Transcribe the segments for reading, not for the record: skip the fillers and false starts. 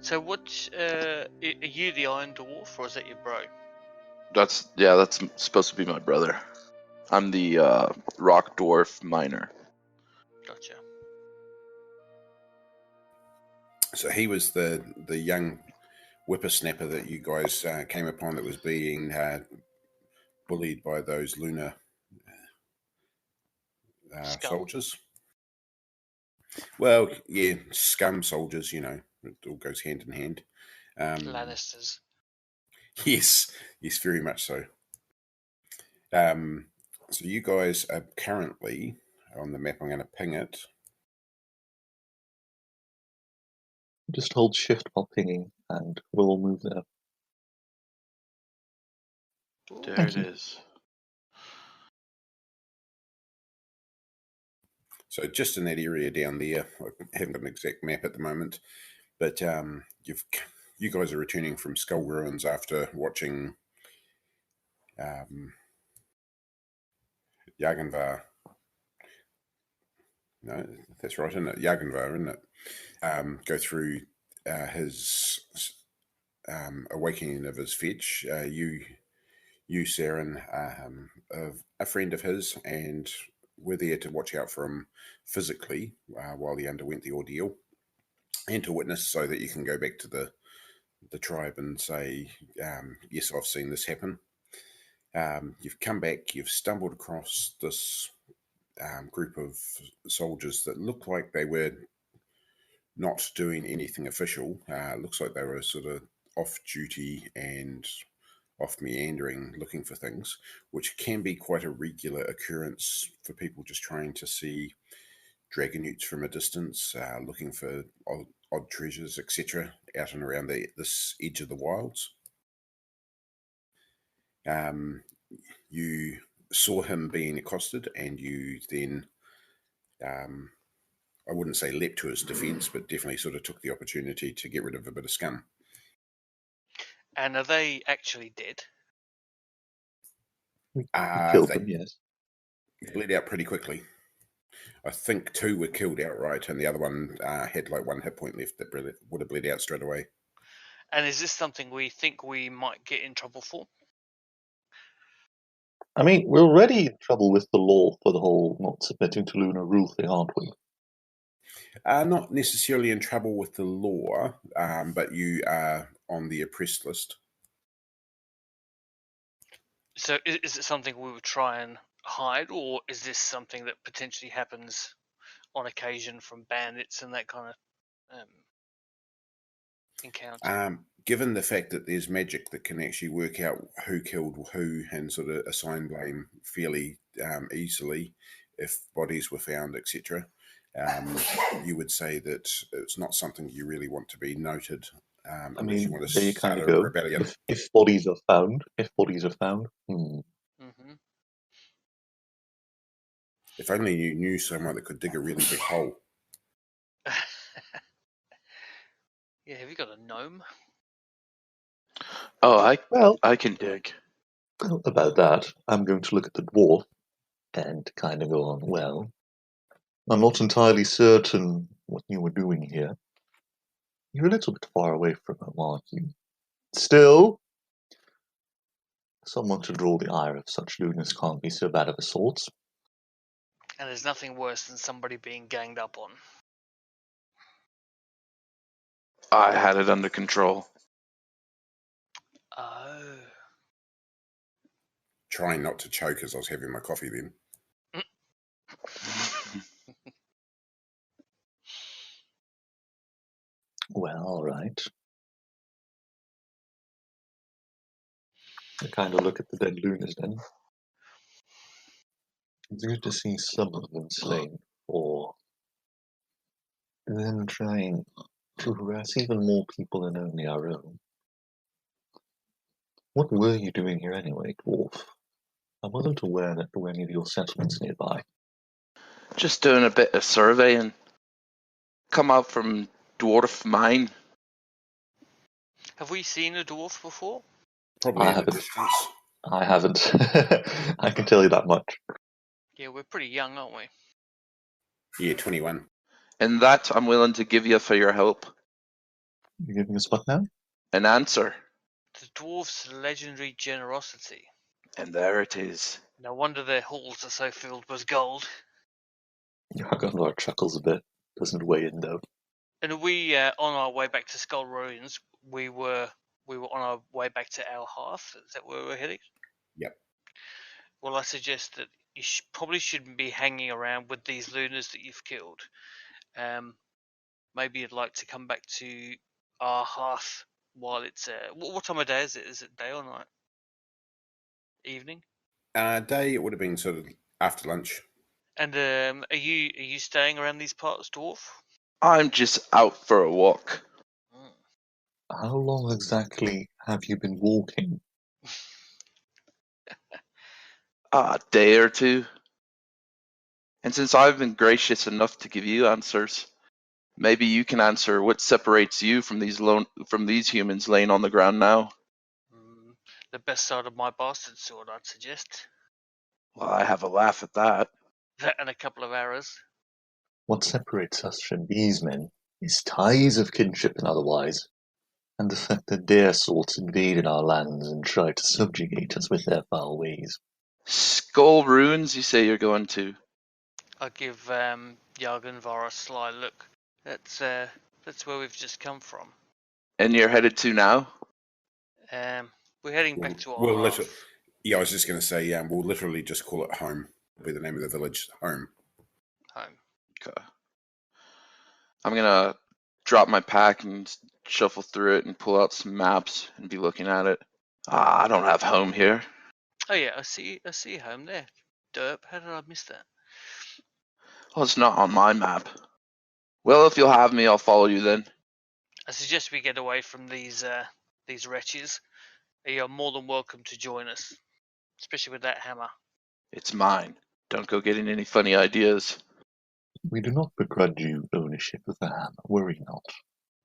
So what, are you the Iron Dwarf, or is that your bro? That's supposed to be my brother. I'm the rock dwarf miner. Gotcha. So he was the young whippersnapper that you guys came upon that was being bullied by those lunar soldiers. Well, yeah, scum soldiers, you know, it all goes hand in hand. Lannisters. Yes, very much so. So you guys are currently on the map. I'm going to ping it. Just hold shift while pinging, and we'll all move there. There it is. So just in that area down there, I haven't got an exact map at the moment, but you guys are returning from Skull Ruins after watching Yaganvar. No, that's right, isn't it? Yaganvar, isn't it? Go through his awakening of his fetch. You, Saren, a friend of his, and were there to watch out for him physically while he underwent the ordeal, and to witness so that you can go back to the tribe and say, yes, I've seen this happen. You've come back, you've stumbled across this group of soldiers that look like they were not doing anything official. Looks like they were sort of off duty and off meandering looking for things, which can be quite a regular occurrence for people just trying to see dragon newts from a distance, looking for odd treasures, etc., out and around this edge of the wilds. You saw him being accosted, and you then, I wouldn't say leapt to his defence, but definitely sort of took the opportunity to get rid of a bit of scum. And are they actually dead? We killed them, yes. Bled out pretty quickly. I think 2 were killed outright, and the other one had like 1 hit point left that would have bled out straight away. And is this something we think we might get in trouble for? I mean, we're already in trouble with the law for the whole not submitting to lunar rule thing, aren't we? Not necessarily in trouble with the law, but you are on the oppressed list. So is it something we would try and hide, or is this something that potentially happens on occasion from bandits and that kind of encounter? Given the fact that there's magic that can actually work out who killed who and sort of assign blame fairly easily if bodies were found, etc., you would say that it's not something you really want to be noted. I mean, you want to there you start kind of a go. rebellion. If bodies are found. Mm-hmm. If only you knew someone that could dig a really big hole. Yeah, have you got a gnome? Oh, I can dig. Well, about that, I'm going to look at the dwarf and kind of go on, well, I'm not entirely certain what you were doing here. You're a little bit far away from him, aren't you? Still, someone to draw the ire of such lunars can't be so bad of a sort. And there's nothing worse than somebody being ganged up on. I had it under control. Oh. Trying not to choke as I was having my coffee then. Well, all right. I kind of look at the dead lunars then. It's good to see some of them slain, or them trying to harass even more people than only our own. What were you doing here anyway, dwarf? I wasn't aware that there were any of your settlements nearby. Just doing a bit of surveying. Come out from Dwarf Mine. Have we seen a dwarf before? Probably I in the haven't. distance. I haven't. I can tell you that much. Yeah, we're pretty young, aren't we? Yeah, 21. And that I'm willing to give you for your help. You're giving us what now? An answer. The dwarf's legendary generosity. And there it is. No wonder their halls are so filled with gold. Yargandvar chuckles a bit. Doesn't weigh in though. And we, on our way back to Skull Ruins, we were on our way back to our hearth. Is that where we're heading? Yep. Well, I suggest that you probably shouldn't be hanging around with these lunars that you've killed. Maybe you'd like to come back to our hearth while it's. What time of day is it? Is it day or night? Evening? Day, it would have been sort of after lunch. And are you staying around these parts, dwarf? I'm just out for a walk. How long exactly have you been walking? A day or two. And since I've been gracious enough to give you answers, maybe you can answer what separates you from these humans laying on the ground now. The best side of my bastard sword, I'd suggest. Well, I have a laugh at that. That and a couple of arrows. What separates us from these men is ties of kinship and otherwise, and the fact that their sorts invaded our lands and tried to subjugate us with their foul ways. Skull Ruins, you say you're going to? I give Yargandvar a sly look. That's where we've just come from. And you're headed to now? We're heading back to our We'll hearth. I was just going to say, we'll literally just call it home. It'll be the name of the village, home. Home. Okay. I'm gonna drop my pack and shuffle through it and pull out some maps and be looking at it. I don't have home here. Oh yeah, I see home there. Derp, how did I miss that? Well, it's not on my map. Well, if you'll have me, I'll follow you then. I suggest we get away from these wretches. You're more than welcome to join us, especially with that hammer. It's mine. Don't go getting any funny ideas. We do not begrudge you ownership of the hammer, worry not.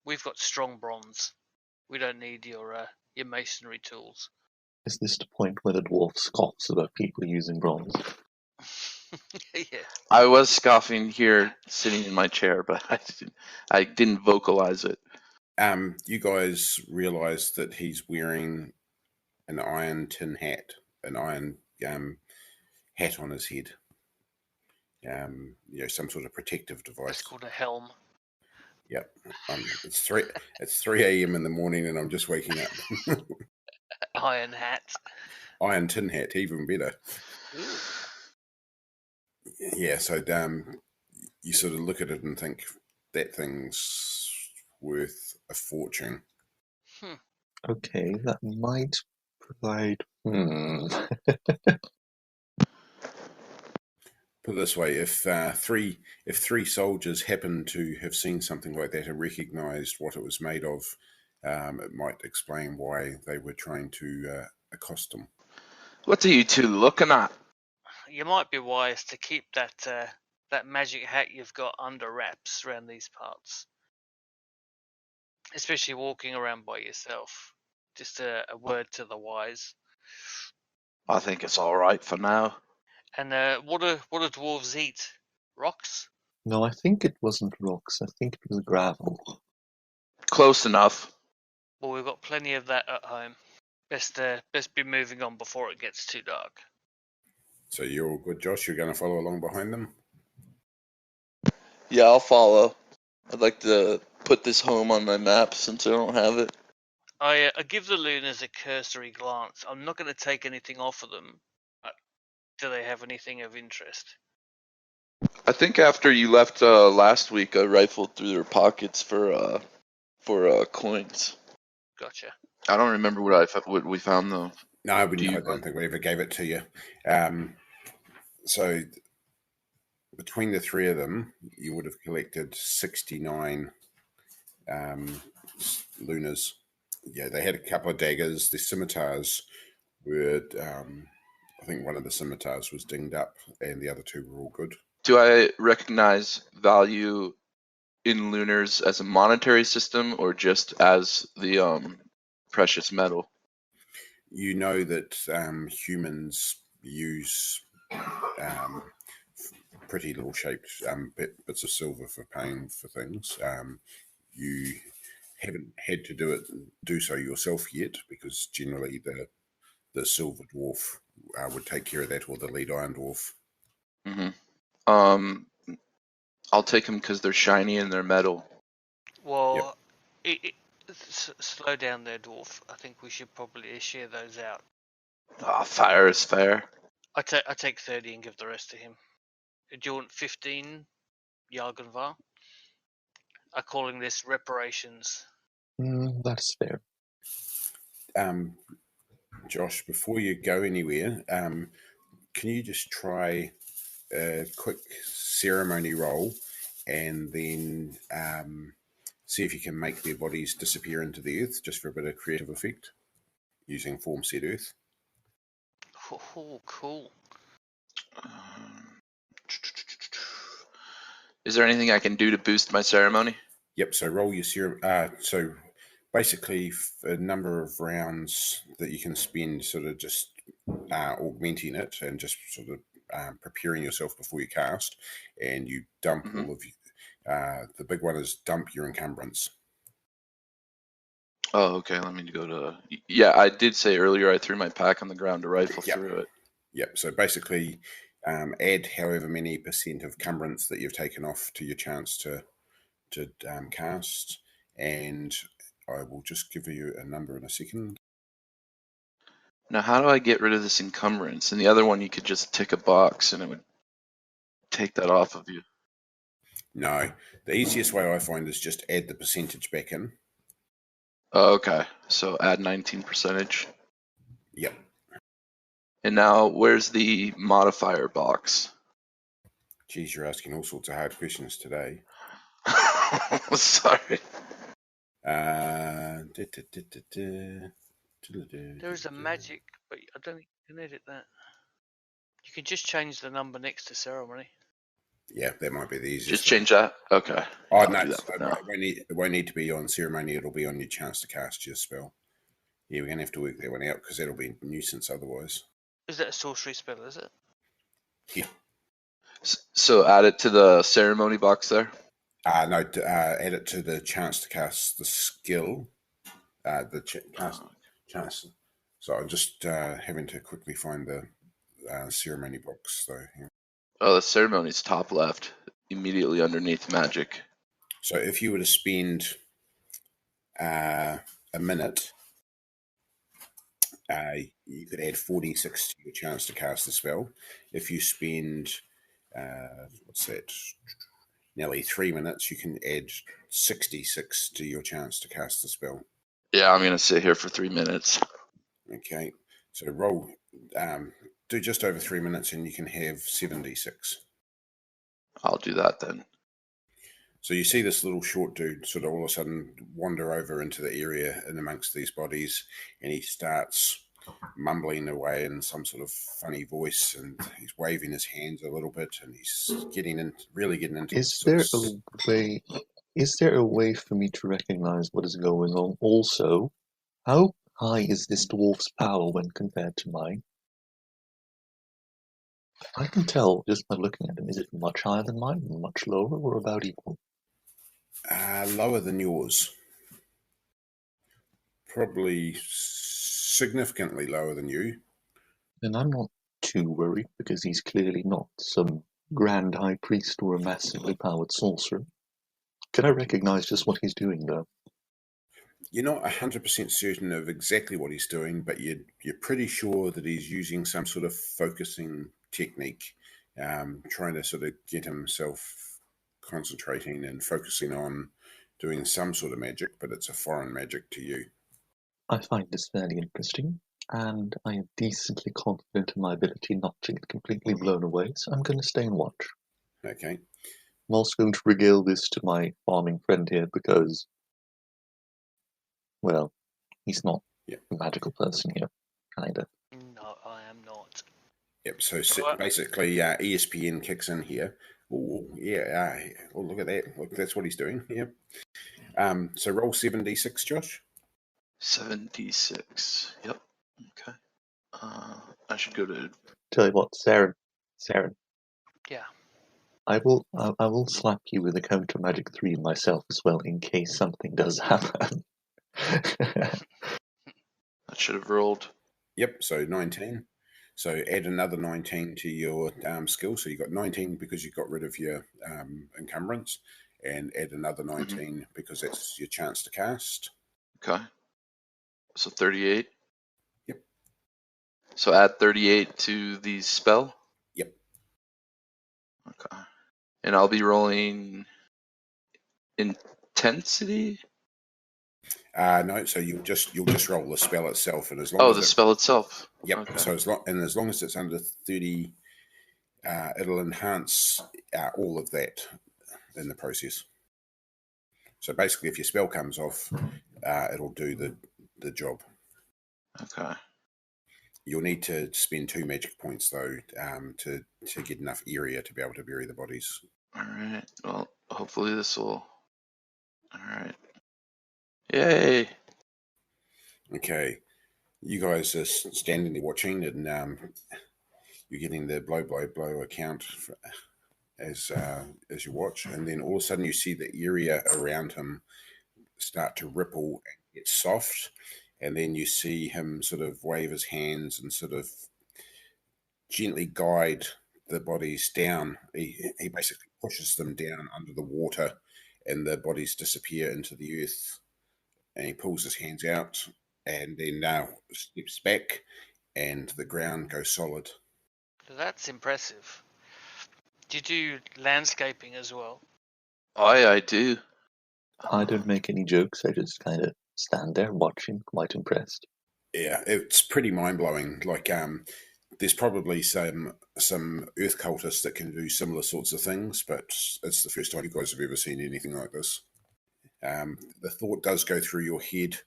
We've got strong bronze. We don't need your masonry tools. Is this the point where the dwarf scoffs about people using bronze? Yeah. I was scoffing here, sitting in my chair, but I didn't vocalize it. You guys realise that he's wearing an iron tin hat, an iron hat on his head. Some sort of protective device. It's called a helm. Yep. It's 3 a.m. in the morning, and I'm just waking up. Iron hat. Iron tin hat, even better. Ooh. Yeah. So, you sort of look at it and think that thing's worth a fortune. Okay, that might provide. Put it this way: if three soldiers happened to have seen something like that and recognised what it was made of, it might explain why they were trying to accost them. What are you two looking at? You might be wise to keep that magic hat you've got under wraps around these parts, especially walking around by yourself. Just a word to the wise. I think it's all right for now. And what do dwarves eat? Rocks? No, I think it wasn't rocks. I think it was gravel. Close enough. Well, we've got plenty of that at home. Best be moving on before it gets too dark. So you're all good, Josh? You're going to follow along behind them? Yeah, I'll follow. I'd like to put this home on my map since I don't have it. I give the Lunars a cursory glance. I'm not going to take anything off of them, but do they have anything of interest? I think after you left last week, I rifled through their pockets for coins. Gotcha. I don't remember what we found though. No, I don't think we ever gave it to you. So between the three of them, you would have collected 69 lunars. Yeah, they had a couple of daggers. The scimitars were, I think one of the scimitars was dinged up, and the other two were all good. Do I recognize value in lunars as a monetary system or just as the precious metal? You know that humans use pretty little shaped bits of silver for paying for things. You haven't had to do so yourself yet, because generally the silver dwarf would take care of that, or the lead iron dwarf. I'll take them because they're shiny and they're metal. Well, slow down there, dwarf. I think we should probably share those out. Fire is fair. I take 30 and give the rest to him. Do you want 15, Jargonvar? I'm calling this reparations. That's fair. Josh, before you go anywhere, can you just try a quick ceremony roll and then see if you can make their bodies disappear into the earth, just for a bit of creative effect, using form set earth? Oh, cool. Is there anything I can do to boost my ceremony? Yep, so roll your so basically a number of rounds that you can spend sort of just augmenting it and just sort of preparing yourself before you cast, and you dump all of the big one is dump your encumbrance. Oh, okay. Let me go to... Yeah, I did say earlier I threw my pack on the ground to rifle through it. Yep, so basically add however many % of cumbrance that you've taken off to your chance to cast, and I will just give you a number in a second. Now, how do I get rid of this encumbrance? And the other one, you could just tick a box and it would take that off of you. No, the easiest way I find is just add the percentage back in. Oh, okay. So add 19%. Yep. And now, where's the modifier box? Geez, you're asking all sorts of hard questions today. Sorry. There's a magic, but I don't think you can edit that. You can just change the number next to ceremony. Yeah, that might be the easiest. Just change that? Okay. Oh, no, it won't need to be on ceremony. It'll be on your chance to cast your spell. Yeah, we're going to have to work that one out, because that'll be a nuisance otherwise. Is that a sorcery spell, is it? Yeah. So add it to the ceremony box there? No, add it to the chance to cast the skill. Chance. So I'm just having to quickly find the ceremony box, though. Yeah. Oh, the ceremony's top left, immediately underneath magic. So if you were to spend a minute, you could add 46 to your chance to cast the spell. If you spend, what's that, nearly 3 minutes, you can add 66 to your chance to cast the spell. Yeah, I'm going to sit here for 3 minutes. Okay, so roll, do just over 3 minutes and you can have 76. I'll do that then. So you see this little short dude sort of all of a sudden wander over into the area in amongst these bodies, and he starts mumbling away in some sort of funny voice, and he's waving his hands a little bit, and he's really getting into Is there a way for me to recognize what is going on? Also, how high is this dwarf's power when compared to mine? I can tell just by looking at him. Is it much higher than mine, much lower, or about equal? Lower than yours. Probably significantly lower than you. Then I'm not too worried, because he's clearly not some grand high priest or a massively powered sorcerer. Can I recognize just what he's doing, though? You're not 100% certain of exactly what he's doing, but you're pretty sure that he's using some sort of focusing technique, trying to sort of get himself concentrating and focusing on doing some sort of magic, but it's a foreign magic to you. I find this fairly interesting, and I am decently confident in my ability not to get completely blown away, so I'm going to stay and watch. Okay. I'm also going to regale this to my farming friend here, because, well, he's not a magical person here, kind of. No, I am not. Yep, so basically ESPN kicks in here. Oh, yeah, look at that. Look, that's what he's doing. Yep. So roll 7d6, Josh. 7d6. Yep. Okay. I should go to... Tell you what, Saren. Yeah. I will slap you with a counter magic 3 myself as well in case something does happen. I should have rolled. Yep, so 19. So add another 19 to your skill. So you got 19 because you got rid of your encumbrance, and add another 19 because that's your chance to cast. Okay. So 38. Yep. So add 38 to the spell. Yep. Okay. And I'll be rolling intensity. No, so you'll just roll the spell itself, and as long as the spell itself. Yep. Okay. So as long as it's under 30, it'll enhance all of that in the process. So basically, if your spell comes off, it'll do the job. Okay. You'll need to spend 2 magic points though to get enough area to be able to bury the bodies. All right. Well, hopefully this will. All right. Yay. Okay. You guys are standing there watching, and you're getting the blow account as you watch, and then all of a sudden you see the area around him start to ripple and get soft, and then you see him sort of wave his hands and sort of gently guide the bodies down. He basically pushes them down under the water, and the bodies disappear into the earth, and he pulls his hands out and then now steps back, and the ground goes solid. That's impressive. Do you do landscaping as well? I do. I don't make any jokes. I just kind of stand there watching, quite impressed. Yeah, it's pretty mind-blowing. Like, there's probably some earth cultists that can do similar sorts of things, but it's the first time you guys have ever seen anything like this. The thought does go through your head,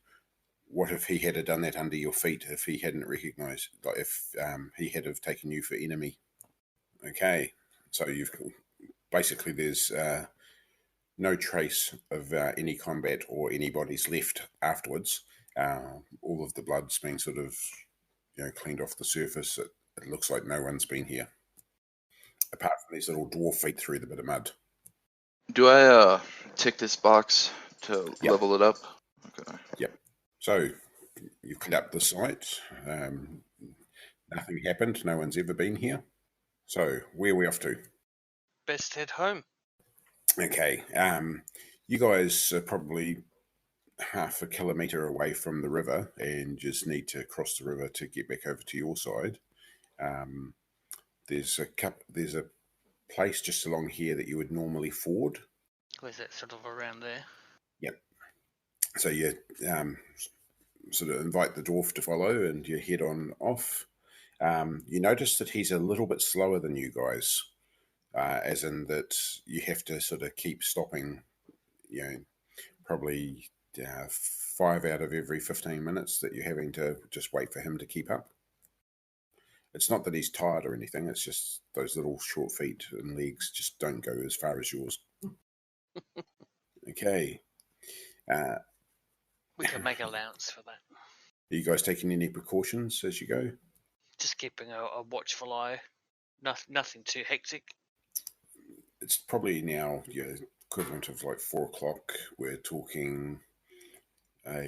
what if he had done that under your feet, if he hadn't recognised, like if he had have taken you for enemy? Okay, so you've basically, there's no trace of any combat or any bodies left afterwards. All of the blood's been sort of cleaned off the surface. It looks like no one's been here, apart from these little dwarf feet through the bit of mud. Do I tick this box to Yep. level it up? Okay. Yep. So you've cleaned up the site. Nothing happened. No one's ever been here. So where are we off to? Best head home. Okay. You guys are probably half a kilometre away from the river and just need to cross the river to get back over to your side. There's a place just along here that you would normally ford. Where's that, sort of around there? Yep. So you sort of invite the dwarf to follow, and you head on off. You notice that he's a little bit slower than you guys, as in that you have to sort of keep stopping, probably 5 out of every 15 minutes that you're having to just wait for him to keep up. It's not that he's tired or anything, it's just those little short feet and legs just don't go as far as yours. Okay. We can make allowance for that. Are you guys taking any precautions as you go? Just keeping a watchful eye. Nothing too hectic. It's probably now equivalent of like 4 o'clock. We're talking got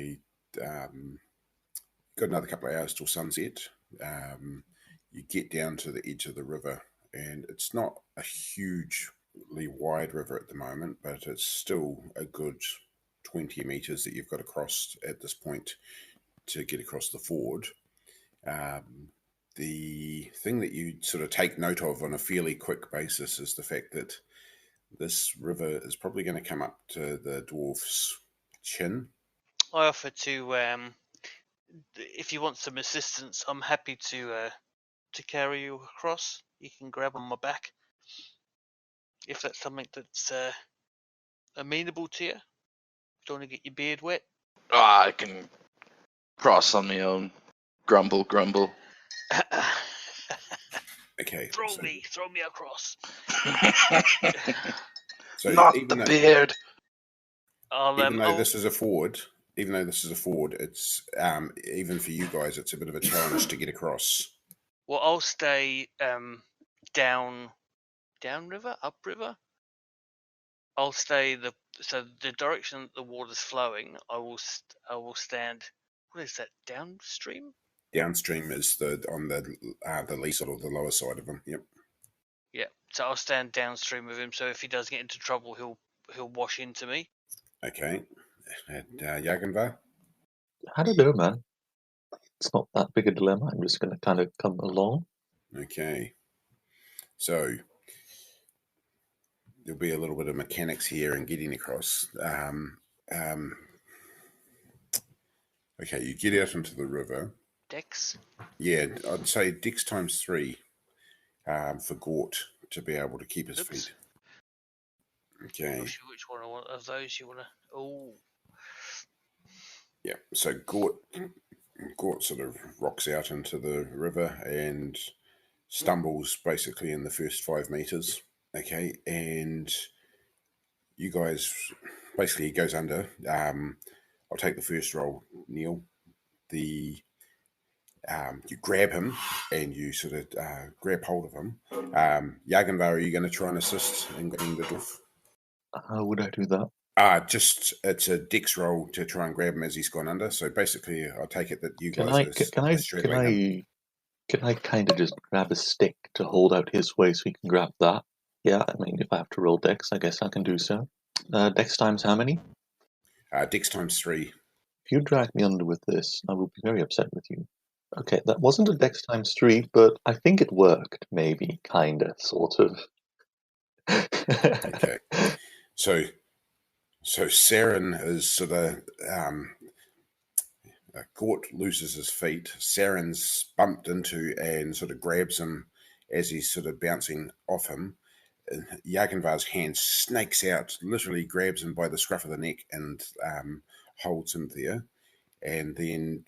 another couple of hours till sunset. You get down to the edge of the river, and it's not a hugely wide river at the moment, but it's still a good 20 metres that you've got to cross at this point to get across the ford. The thing that you sort of take note of on a fairly quick basis is the fact that this river is probably going to come up to the dwarf's chin. I offer to, if you want some assistance, I'm happy to carry you across. You can grab on my back if that's something that's amenable to you. Don't want to get your beard wet. I can cross on my own. Grumble, grumble. Okay. Throw me across. So Not the beard. Even though this is a ford, it's even for you guys, it's a bit of a challenge to get across. Well, I'll stay down downriver, upriver. I'll stay the direction that the water's flowing. I will stand. What is that? Downstream. Downstream is on the lee side or the lower side of him. Yep. Yeah. So I'll stand downstream of him. So if he does get into trouble, he'll wash into me. Okay. And Yaganvar? I don't know, man. It's not that big a dilemma. I'm just going to kind of come along. Okay. So there'll be a little bit of mechanics here in getting across. Okay, you get out into the river. Dex. Yeah, I'd say Dex times 3 for Gort to be able to keep his feet. Okay. Not sure which one of those you want to. Oh. Yeah, so Gort sort of rocks out into the river and stumbles basically in the first 5 meters. Okay, and you guys basically he goes under. I'll take the first roll, Neil. You grab him and you sort of grab hold of him. Yaganvar, are you going to try and assist in getting the dwarf? How would I do that? It's a dex roll to try and grab him as he's gone under. So basically, I take it that you guys Can I kind of just grab a stick to hold out his way so he can grab that? Yeah, I mean, if I have to roll dex, I guess I can do so. Dex times how many? Dex times 3. If you drag me under with this, I will be very upset with you. Okay, that wasn't a dex times 3, but I think it worked, maybe, kinda, sort of. Okay. So Saren is sort of Gort loses his feet. Saren's bumped into and sort of grabs him as he's sort of bouncing off him. Yaganvar's hand snakes out, literally grabs him by the scruff of the neck and holds him there, and then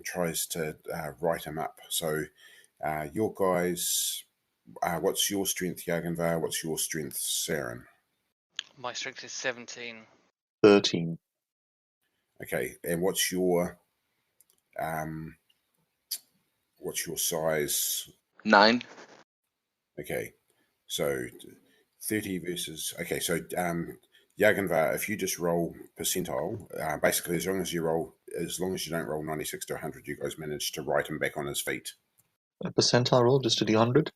tries to right him up. So your guys, what's your strength, Yaganvar? What's your strength, Saren? My strength is 17. 13. Okay, and what's your size? 9. Okay, so 30 versus. Okay, so Yaganvar, if you just roll percentile, basically as long as you don't roll 96 to 100, you guys manage to right him back on his feet. A percentile roll, just a D100?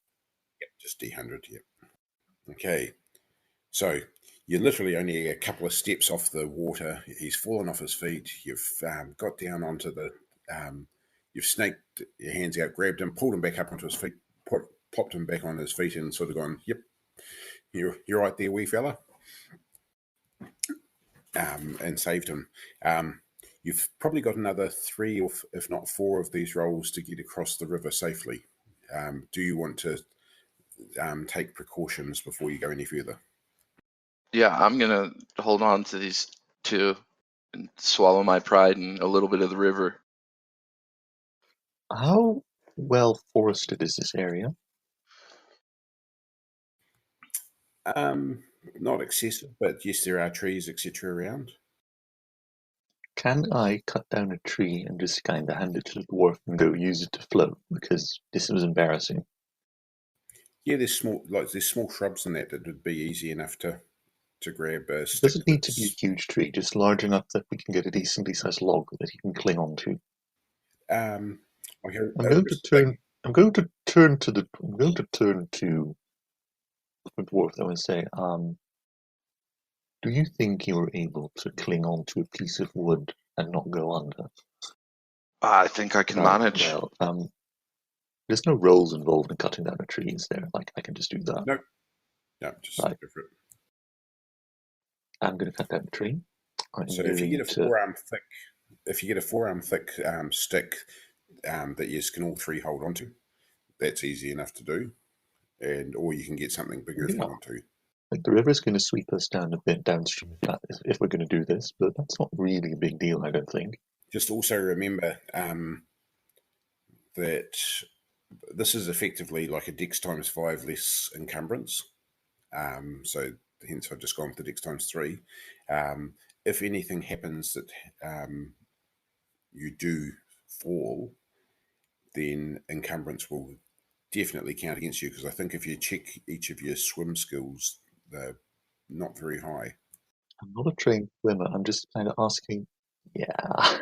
Yep, just D100. Yep. Okay, so you're literally only a couple of steps off the water. He's fallen off his feet. You've got down onto the. You've snaked your hands out, grabbed him, pulled him back up onto his feet, popped him back on his feet, and sort of gone, "Yep, you're right there, wee fella," and saved him. You've probably got another 3, or if not 4, of these rolls to get across the river safely. Do you want to take precautions before you go any further? Yeah, I'm gonna hold on to these 2 and swallow my pride in a little bit of the river. How well forested is this area? Not excessive, but yes, there are trees, etc. around. Can I cut down a tree and just kind of hand it to the dwarf and go use it to float? Because this was embarrassing. Yeah, there's small shrubs in that would be easy enough to grab a stick. Does it need to be a huge tree, just large enough that we can get a decently sized log that he can cling on to? I'm going to turn to the dwarf though and say, do you think you were able to cling on to a piece of wood and not go under? I think I can manage. Well, there's no rolls involved in cutting down a tree, is there? Like, I can just do that. No, just Right. go for it. I'm going to cut down the tree. So if you get a forearm thick stick that you can all 3 hold onto, that's easy enough to do, or you can get something bigger if you want to. Like, the river's going to sweep us down a bit downstream if we're going to do this, but that's not really a big deal, I don't think. Just also remember that this is effectively like a dex times 5 less encumbrance. So hence I've just gone with the dex times 3. If anything happens that you do fall, then encumbrance will definitely count against you because I think if you check each of your swim skills, they're not very high. I'm not a trained swimmer. I'm just kind of asking. Yeah.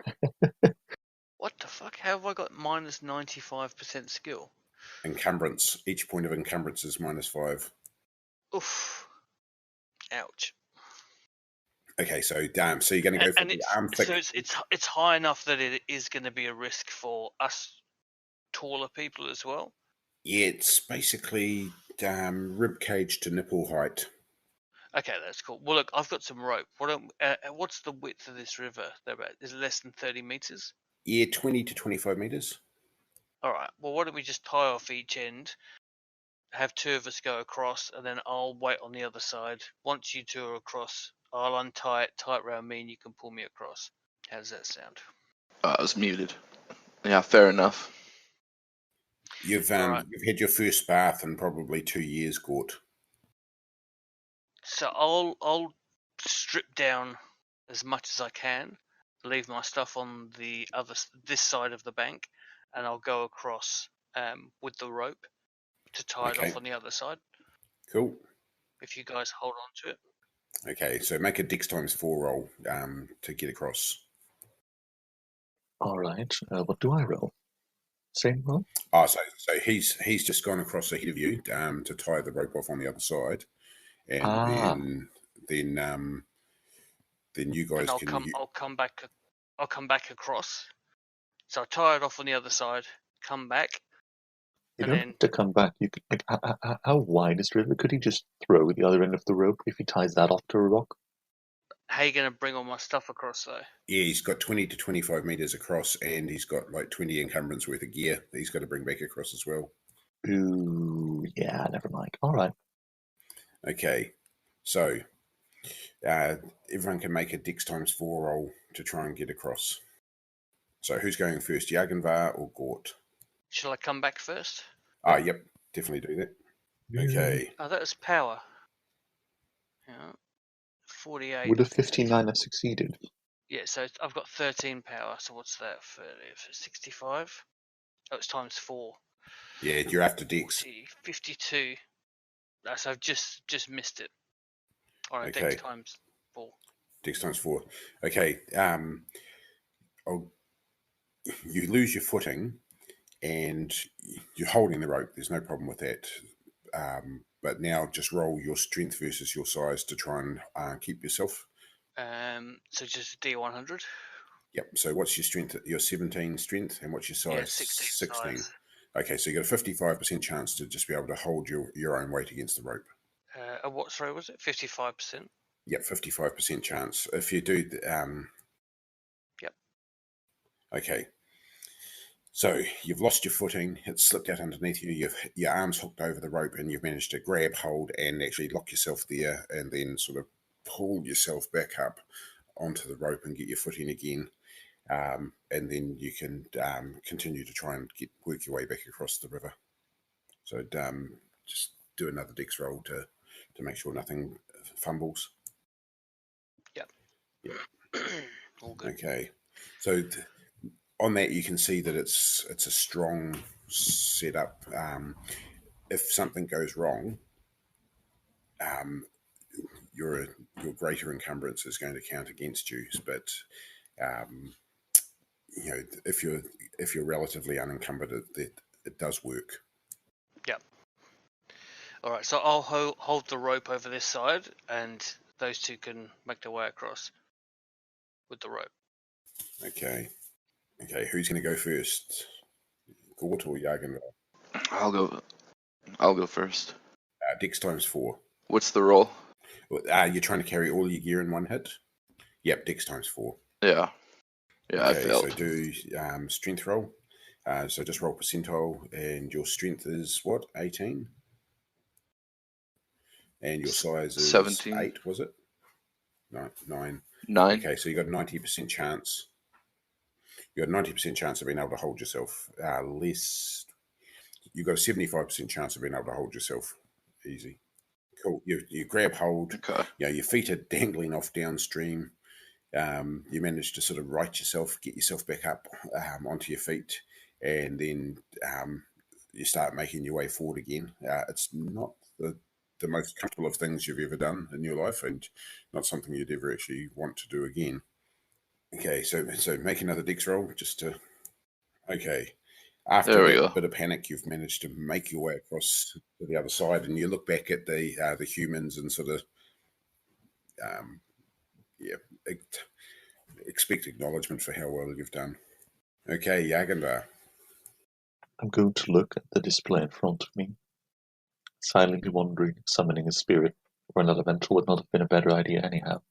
What the fuck? How have I got minus 95% skill? Encumbrance. Each point of encumbrance is -5. Oof. Ouch. Okay, so damn. So you're going to go for And the arm thick. so it's high enough that it is going to be a risk for us taller people as well. Yeah, it's basically rib cage to nipple height. Okay, that's cool. Well, look, I've got some rope. What's the width of this river? Is it less than 30 meters? Yeah, 20 to 25 meters. All right. Well, why don't we just tie off each end, have two of us go across, and then I'll wait on the other side. Once you two are across, I'll untie it tight around me, and you can pull me across. How does that sound? I was muted. Yeah, fair enough. You've Alright. you've had your first bath in probably 2 years, Gort. So I'll strip down as much as I can, leave my stuff on this side of the bank, and I'll go across with the rope to tie it Okay. off on the other side. Cool. If you guys hold on to it. Okay, so make a Dex ×4 roll to get across. All right. What do I roll? Same roll? Oh, so he's just gone across ahead of you to tie the rope off on the other side, and then you guys And can. I'll come back across. So I tie it off on the other side, come back. You and don't then have to come back. You could, like, how wide is the river? Could he just throw the other end of the rope if he ties that off to a rock? how are you gonna bring all my stuff across though? Yeah, he's got 20 to 25 meters across, and he's got like 20 encumbrance worth of gear that he's got to bring back across as well. Ooh, yeah, never mind. All right. Okay, so everyone can make a Dex ×4 roll to try and get across. So who's going first, Jagenvar or Gort? Shall I come back first? Yep, definitely do that. Okay. Oh, that was power. Yeah. 48. Would a 59 have succeeded? Yeah, so I've got 13 power. So what's that? 65? Oh, it's times 4. Yeah, you're after Dex. 40, 52. So I've just missed it. All right, Okay. Dex ×4. Dex ×4. Okay. You lose your footing, and you're holding the rope. There's no problem with that. But now just roll your strength versus your size to try and keep yourself. So just D100. Yep. So what's your strength? Your 17 strength, and what's your size? Yeah, 16 size. Okay, so you got a 55% chance to just be able to hold your own weight against the rope. What throw was it? 55%. Yep, 55% chance. If you do, Yep. Okay. So you've lost your footing. It's slipped out underneath you. Your arms hooked over the rope, and you've managed to grab hold and actually lock yourself there, and then sort of pull yourself back up onto the rope and get your footing again. And then you can continue to try and work your way back across the river. So just do another Dex roll to make sure nothing fumbles. Yep. Yep. All good. Okay. So on that, you can see that it's a strong setup. If something goes wrong, your greater encumbrance is going to count against you. But if you're relatively unencumbered, it does work. Yep. All right, so I'll hold the rope over this side, and those two can make their way across with the rope. Okay. Who's going to go first? Gort or Jagenvar? I'll go first. Dex ×4. What's the roll? You're trying to carry all your gear in one hit? Yep, Dex ×4. Yeah, okay, I failed. So do strength roll. So just roll percentile, and your strength is what? 18? And your size is 17. 8, was it? No, 9. 9. Okay, so you got a 90% chance. You got a 90% chance of being able to hold yourself. You got a 75% chance of being able to hold yourself. Easy. Cool. You grab hold. Okay. Your feet are dangling off downstream. You manage to sort of right yourself, get yourself back up onto your feet, and then you start making your way forward again. It's not the most comfortable of things you've ever done in your life, and not something you'd ever actually want to do again. Okay, so make another dex roll just to. Okay, after There we that go. bit of panic, you've managed to make your way across to the other side, and you look back at the humans and sort of, expect acknowledgement for how well you've done. Okay, Yagandar. I'm going to look at the display in front of me, silently wondering if summoning a spirit or an elemental would not have been a better idea anyhow.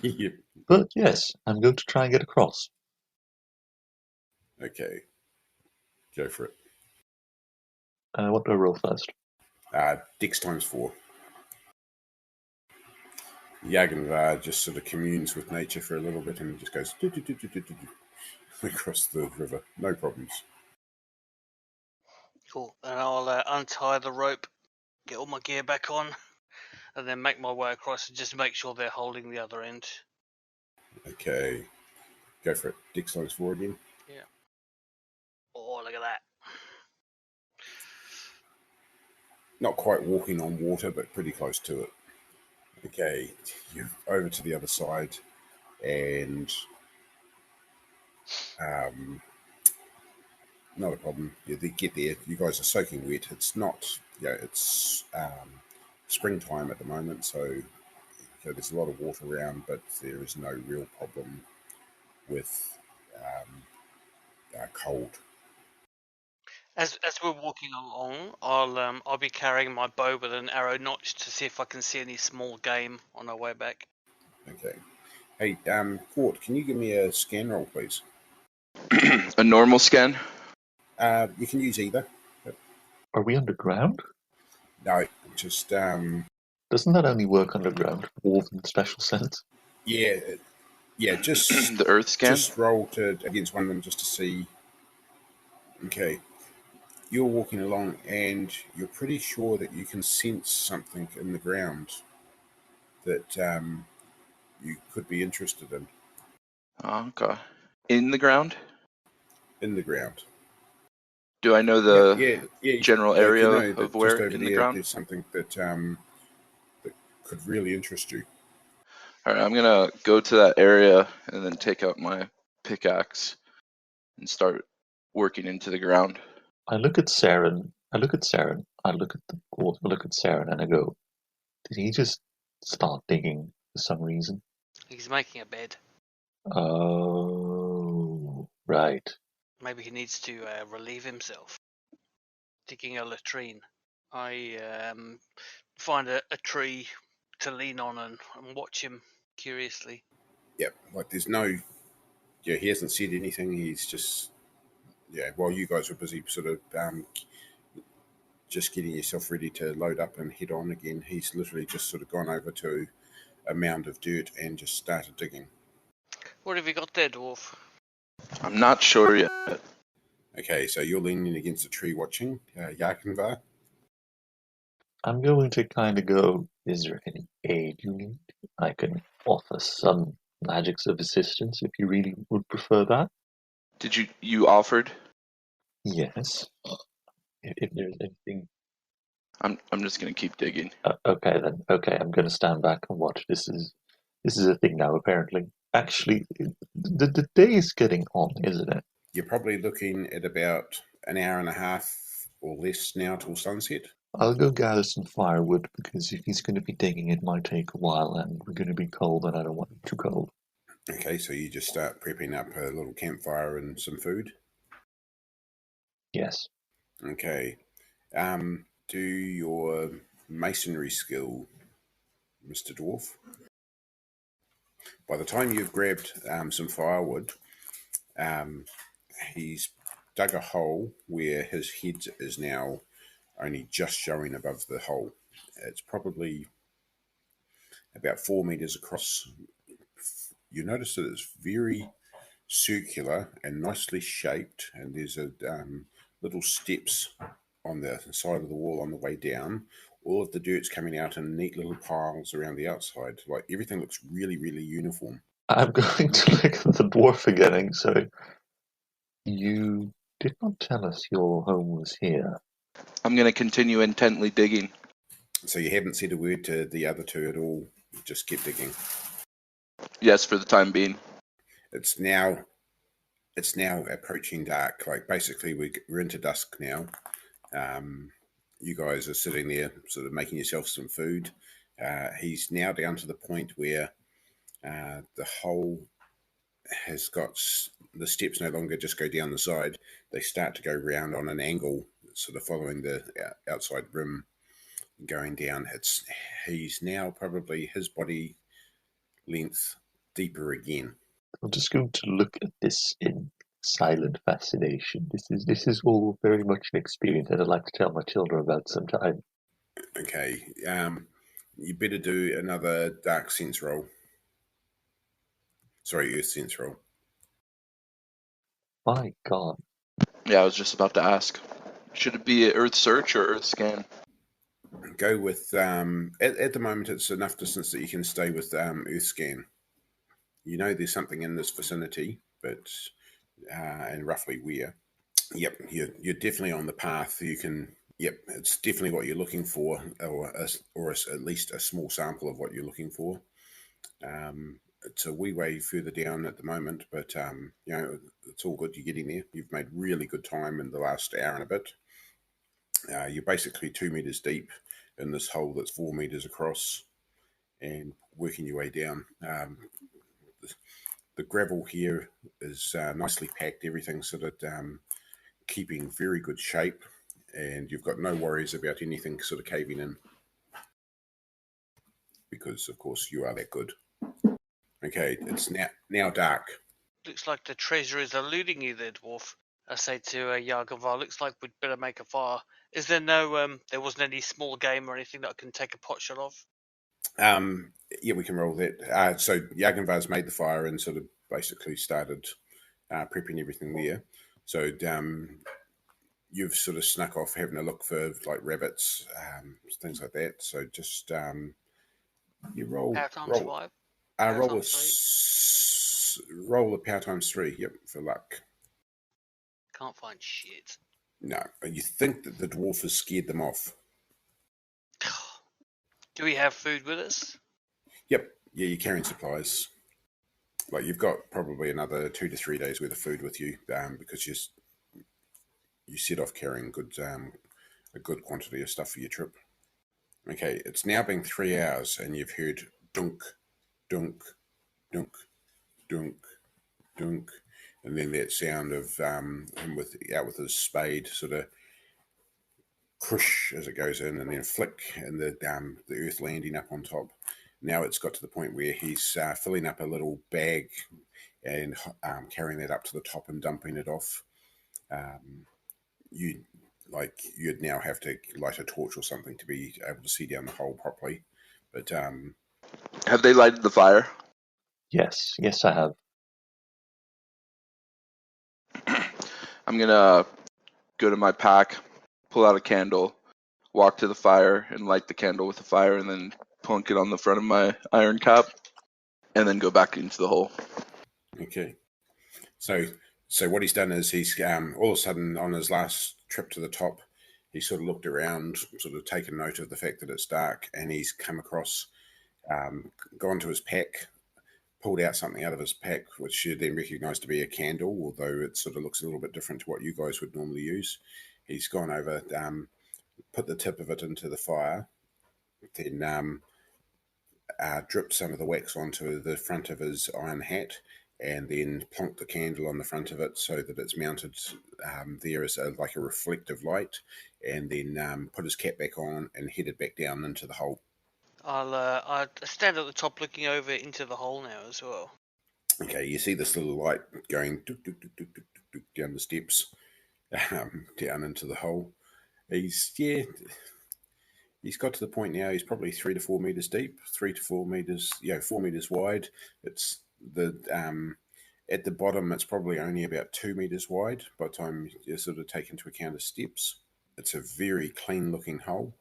Yep. But yes, I'm going to try and get across. Okay, go for it. What do I roll first? Dex times 4. Yagandar just sort of communes with nature for a little bit and just goes across the river. No problems. Cool. And I'll untie the rope, get all my gear back on, and then make my way across and just make sure they're holding the other end. Okay, go for it. Dex times 4 again. Yeah. Oh, look at that. Not quite walking on water, but pretty close to it. Okay, you're over to the other side, and not a problem. You get there. You guys are soaking wet. It's not, it's springtime at the moment, so there's a lot of water around, but there is no real problem with cold. As we're walking along, I'll be carrying my bow with an arrow notch to see if I can see any small game on our way back. Okay. Hey, Court, can you give me a scan roll, please? A normal scan? You can use either. Are we underground? No, just Doesn't that only work underground, Dwarven special sense? yeah, just The Earth scan? just roll against one of them just to see. Okay, you're walking along and you're pretty sure that you can sense something in the ground that you could be interested in. Oh, okay. In the ground? In the ground. Do I know the general area of where just over in there, the ground? there's something that could really interest you. All right, I'm gonna go to that area and then take out my pickaxe and start working into the ground. I look at Saren. I look at Saren. I look at the dwarf. I look at Saren, and I go, "Did he just start digging for some reason?" He's making a bed. Oh, right. Maybe he needs to relieve himself. Digging a latrine. I find a tree to lean on and watch him curiously. Yep, like there's no, he hasn't said anything. He's just, while you guys were busy sort of just getting yourself ready to load up and head on again, he's literally just sort of gone over to a mound of dirt and just started digging. What have you got there, dwarf? I'm not sure yet. Okay, so you're leaning against a tree watching, Yarkenvar. I'm going to kind of go, "Is there any aid you need? I can offer some magics of assistance if you really would prefer that." Did you offered? Yes. If there's anything. I'm just gonna keep digging. Okay then. Okay, I'm going to stand back and watch. This is a thing now, apparently. Actually, the day is getting on, isn't it? You're probably looking at about an hour and a half or less now till sunset. I'll go gather some firewood, because if he's going to be digging, it might take a while, and we're going to be cold, and I don't want it too cold. Okay, so you just start prepping up a little campfire and some food? Yes. Okay. Do your masonry skill, Mr. Dwarf. By the time you've grabbed some firewood, he's dug a hole where his head is now only just showing above the hole. It's probably about 4 meters across. You notice that it's very circular and nicely shaped, and there's a little steps on the side of the wall on the way down. All of the dirt's coming out in neat little piles around the outside. Like, everything looks really, really uniform. I'm going to look at the dwarf again and say, "You did not tell us your home was here. I'm going to continue intently digging. So you haven't said a word to the other two at all. You just keep digging. Yes, for the time being. It's now approaching dark. Like basically, we're into dusk now. You guys are sitting there, sort of making yourself some food. He's now down to the point where the hole has got the steps no longer just go down the side; they start to go round on an angle, sort of following the outside rim, going down. He's now probably his body length deeper again. I'm just going to look at this in silent fascination. This is all very much an experience that I'd like to tell my children about sometime. Okay, you better do another dark sense roll. Sorry, earth sense roll. My God. Yeah, I was just about to ask. Should it be Earth search or Earth scan? Go with at the moment it's enough distance that you can stay with earth scan. You know there's something in this vicinity, but and roughly where. Yep, you're definitely on the path. You can. Yep, it's definitely what you're looking for, or at least a small sample of what you're looking for. It's a wee way further down at the moment, but it's all good. You're getting there. You've made really good time in the last hour and a bit. You're basically 2 meters deep in this hole that's 4 meters across, and working your way down. The gravel here is nicely packed. Everything's sort of keeping very good shape, and you've got no worries about anything sort of caving in, because of course you are that good. Okay, it's now dark. Looks like the treasure is eluding you there, dwarf. I say to Yargavar, looks like we'd better make a fire. Is there no, there wasn't any small game or anything that I can take a pot shot of? Yeah, we can roll that. So Yaganvar's made the fire and sort of basically started prepping everything there. So you've sort of snuck off having a look for like rabbits, things like that. So just you roll Power times roll 5. roll a power times 3. Yep, for luck. Can't find shit. No, you think that the dwarf has scared them off. Do we have food with us? Yep, yeah, you're carrying supplies. Like you've got probably another 2 to 3 days worth of food with you, because you set off carrying a good quantity of stuff for your trip. Okay, it's now been 3 hours, and you've heard dunk, dunk, dunk, dunk, dunk, and then that sound of him out with his spade, sort of crush as it goes in, and then flick, and the earth landing up on top. Now it's got to the point where he's filling up a little bag and carrying that up to the top and dumping it off. You'd now have to light a torch or something to be able to see down the hole properly. But Have they lighted the fire? Yes, I have. I'm going to go to my pack, pull out a candle, walk to the fire, and light the candle with the fire, and then plunk it on the front of my iron cap, and then go back into the hole. Okay. So what he's done is he's all of a sudden on his last trip to the top, he sort of looked around, sort of taken note of the fact that it's dark, and he's come across, gone to his pack, pulled out something out of his pack, which you then recognise to be a candle, although it sort of looks a little bit different to what you guys would normally use. He's gone over, put the tip of it into the fire, then dripped some of the wax onto the front of his iron hat, and then plonked the candle on the front of it so that it's mounted there as like a reflective light, and then put his cap back on and headed back down into the hole. I'll stand at the top looking over into the hole now as well. Okay, you see this little light going down the steps, down into the hole. He's got to the point now. He's probably 3 to 4 meters deep, 3 to 4 meters, 4 meters wide. It's at the bottom. It's probably only about 2 meters wide by the time you sort of take into account the steps. It's a very clean looking hole.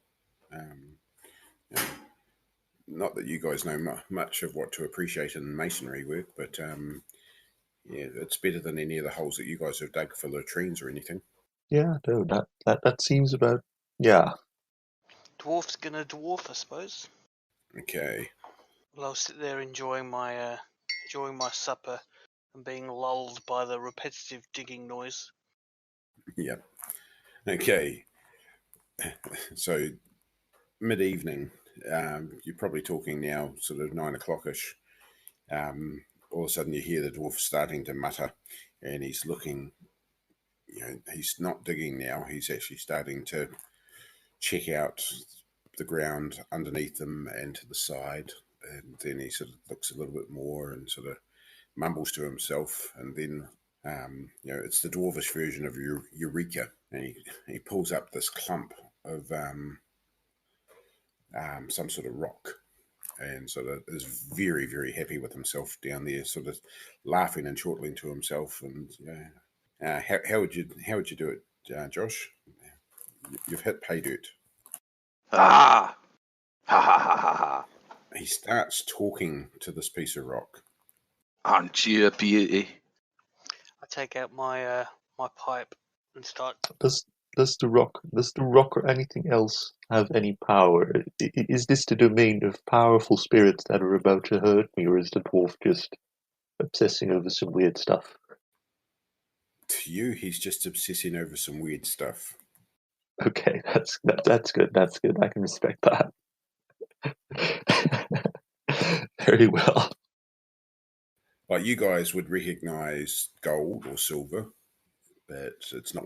Not that you guys know much of what to appreciate in masonry work, but Yeah, it's better than any of the holes that you guys have dug for latrines or anything. Yeah, no, that seems about. Yeah. Dwarf's gonna dwarf, I suppose. Okay. Well, I'll sit there enjoying my supper and being lulled by the repetitive digging noise. Yep. Okay. So mid-evening, you're probably talking now sort of 9 o'clock-ish. All of a sudden you hear the dwarf starting to mutter, and he's looking, he's not digging now, he's actually starting to check out the ground underneath them and to the side, and then he sort of looks a little bit more and sort of mumbles to himself, and then it's the dwarvish version of Eureka, and he pulls up this clump of some sort of rock, and sort of is very, very happy with himself down there, sort of laughing and chortling to himself. And how would you do it, Josh? You've hit pay dirt. Ah! Ha ha ha ha ha. He starts talking to this piece of rock. Aren't you a beauty? I take out my my pipe and start. Does the rock or anything else have any power? Is this the domain of powerful spirits that are about to hurt me, or is the dwarf just obsessing over some weird stuff? To you, he's just obsessing over some weird stuff. Okay, that's good. That's good. I can respect that. Very well. Like, you guys would recognize gold or silver, but it's not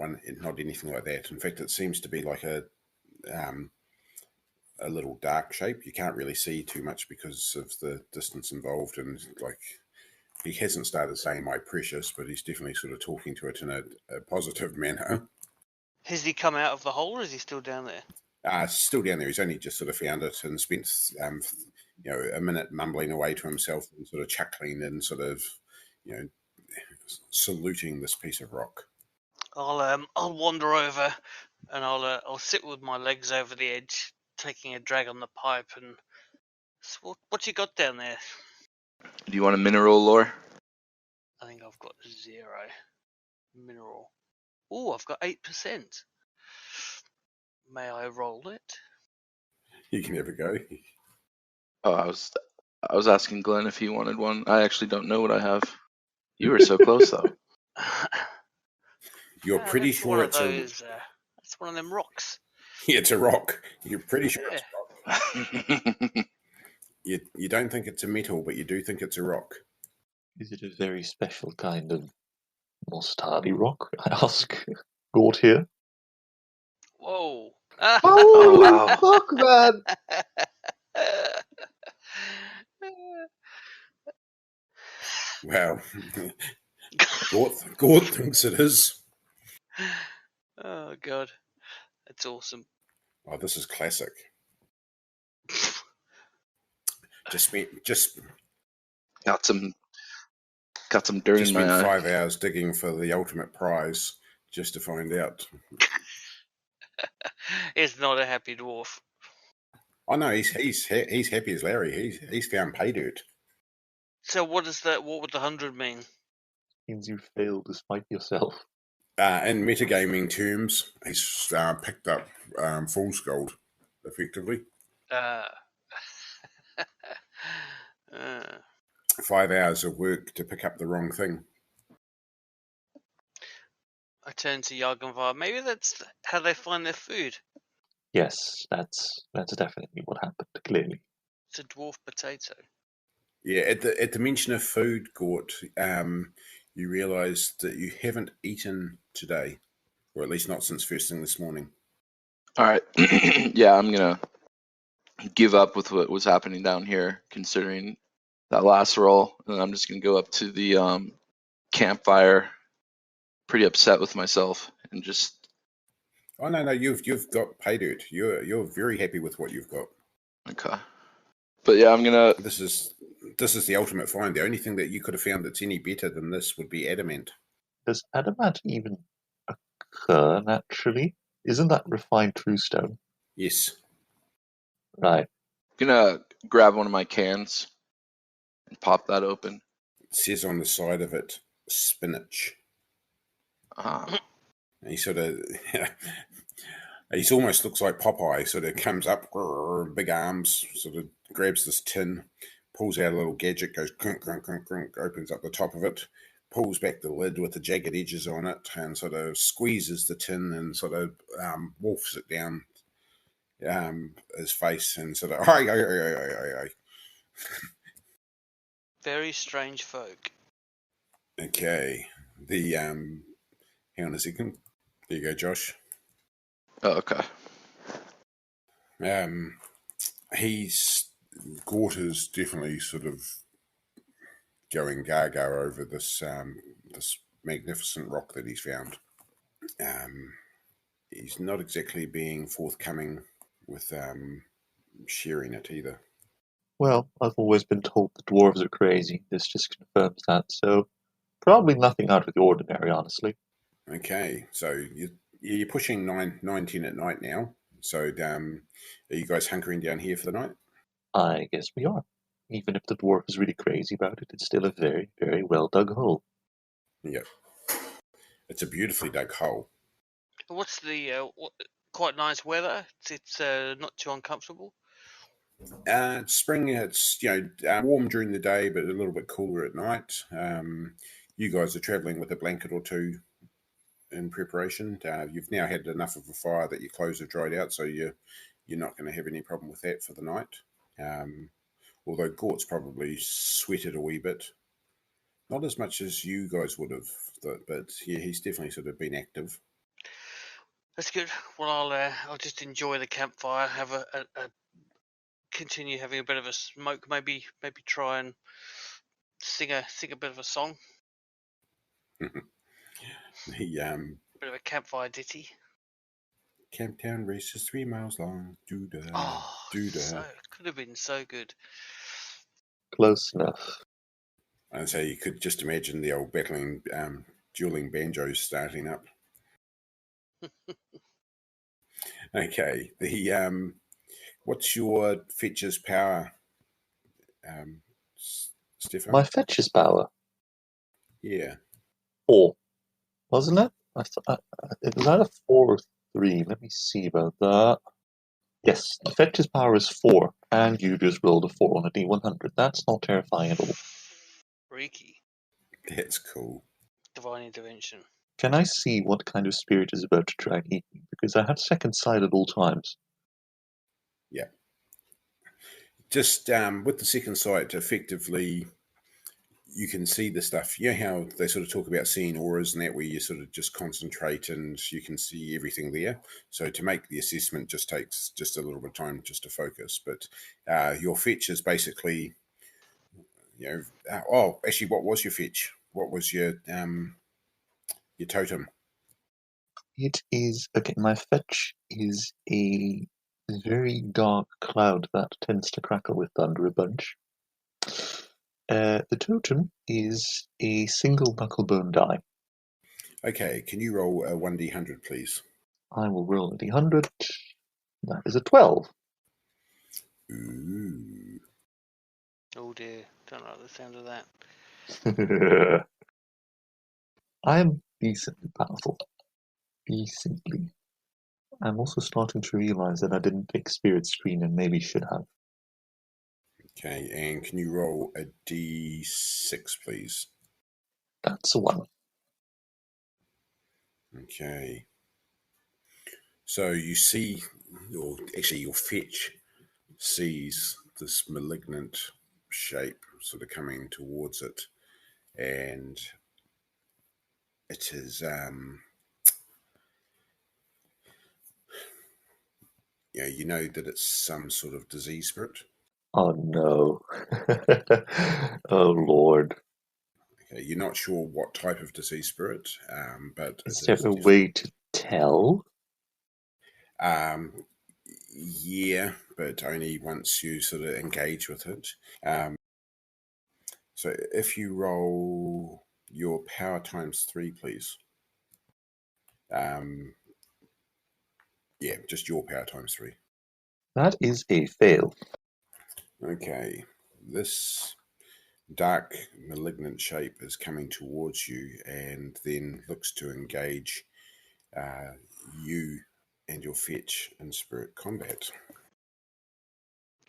anything like that. In fact, it seems to be like a little dark shape. You can't really see too much because of the distance involved, and like, he hasn't started saying "my precious," but he's definitely sort of talking to it in a positive manner. Has he come out of the hole, or is he still down there? Still down there. He's only just sort of found it and spent a minute mumbling away to himself and sort of chuckling and sort of saluting this piece of rock. I'll wander over, and I'll sit with my legs over the edge, taking a drag on the pipe. And what you got down there? Do you want a mineral lore? I think I've got 0 mineral. Oh, I've got 8%. May I roll it? You can have a go. Oh, I was asking Glenn if he wanted one. I actually don't know what I have. You were so close though. You're pretty sure it's that's one of them rocks. Yeah, it's a rock. You're pretty sure Yeah. it's a rock. You don't think it's a metal, but you do think it's a rock. Is it a very special kind of mustardy rock? I ask. Gort here. Whoa. Holy wow. fuck, man! Wow. Gort thinks it is. Oh god, that's awesome. Oh, this is classic. Just got some dirt in my spent eye. 5 hours digging for the ultimate prize just to find out. He's not a happy dwarf. Oh no, he's happy as Larry. He's found pay dirt. So what would the 100 mean? Means you failed despite yourself. In metagaming terms, he's picked up fool's gold, effectively. 5 hours of work to pick up the wrong thing. I turn to Jagenvar. Maybe that's how they find their food. Yes, that's definitely what happened, clearly. It's a dwarf potato. Yeah, at the mention of food, Gort, you realise that you haven't eaten today, or at least not since first thing this morning. All right. Yeah, I'm gonna give up with what was happening down here, considering that last roll, and I'm just gonna go up to the campfire, pretty upset with myself, and just. Oh no, you've got pay dirt. You're very happy with what you've got. Okay. But yeah, I'm gonna. This is the ultimate find. The only thing that you could have found that's any better than this would be adamant. Does adamant even occur naturally? Isn't that refined truestone? Yes. Right. Gonna grab one of my cans and pop that open. It says on the side of it, spinach. Ah, And he sort of, he almost looks like Popeye. Sort of comes up, big arms, sort of grabs this tin, pulls out a little gadget, goes crunk, crunk, crunk, crunk, opens up the top of it, pulls back the lid with the jagged edges on it, and sort of squeezes the tin and sort of wolfs it down his face and sort of, aye. Very strange folk. Okay. The hang on a second. There you go, Josh. okay. Gort is definitely sort of going gaga over this this magnificent rock that he's found. He's not exactly being forthcoming with sharing it either. Well, I've always been told the dwarves are crazy. This just confirms that, so probably nothing out of the ordinary, honestly. Okay, so you're pushing 9:10 at night now. So are you guys hunkering down here for the night? I guess we are. Even if the dwarf is really crazy about it, it's still a very, very well dug hole. Yep. It's a beautifully dug hole. What's the quite nice weather? It's not too uncomfortable. Spring, it's warm during the day, but a little bit cooler at night. You guys are travelling with a blanket or two in preparation. You've now had enough of a fire that your clothes have dried out, so you're not going to have any problem with that for the night. Although Gort's probably sweated a wee bit, not as much as you guys would have, but yeah, he's definitely sort of been active. That's good. Well, I'll just enjoy the campfire. Have a continue having a bit of a smoke. Maybe try and sing a bit of a song. The Bit of a campfire ditty. Camptown race is 3 miles long. Oh, so could have been so good. Close enough. And so you could just imagine the old battling, dueling banjos starting up. Okay, the what's your fetcher's power, Stefan? My fetch's power. Yeah. 4, wasn't it? It was either 4 or 3. Let me see about that. Yes, the fetch's power is 4, and you just rolled a 4 on a D100. That's not terrifying at all. Freaky. That's cool. Divine intervention. Can I see what kind of spirit is about to try and eat me? Because I had second sight at all times. Yeah. Just with the second sight, effectively, you can see the stuff. You know how they sort of talk about seeing auras and that, where you sort of just concentrate and you can see everything there. So to make the assessment just takes just a little bit of time just to focus. But your fetch is basically, actually, what was your fetch? What was your totem? It is, okay, my fetch is a very dark cloud that tends to crackle with thunder a bunch. The totem is a single knucklebone die. Okay, can you roll a 1d100, please? I will roll a d100. That is a 12. Ooh. Oh dear, don't like the sound of that. I am decently powerful. Decently. I'm also starting to realize that I didn't take Spirit Screen and maybe should have. Okay, and can you roll a d6, please? That's a 1. Okay. So you see, or actually your fetch sees this malignant shape sort of coming towards it, and it is, you know that it's some sort of disease spirit. Oh no. Oh Lord. Okay, you're not sure what type of disease spirit, but Is there a way to tell? Yeah, but only once you sort of engage with it. So if you roll your power times 3, please. Yeah, just your power times 3. That is a fail. Okay, this dark, malignant shape is coming towards you and then looks to engage you and your fetch in spirit combat.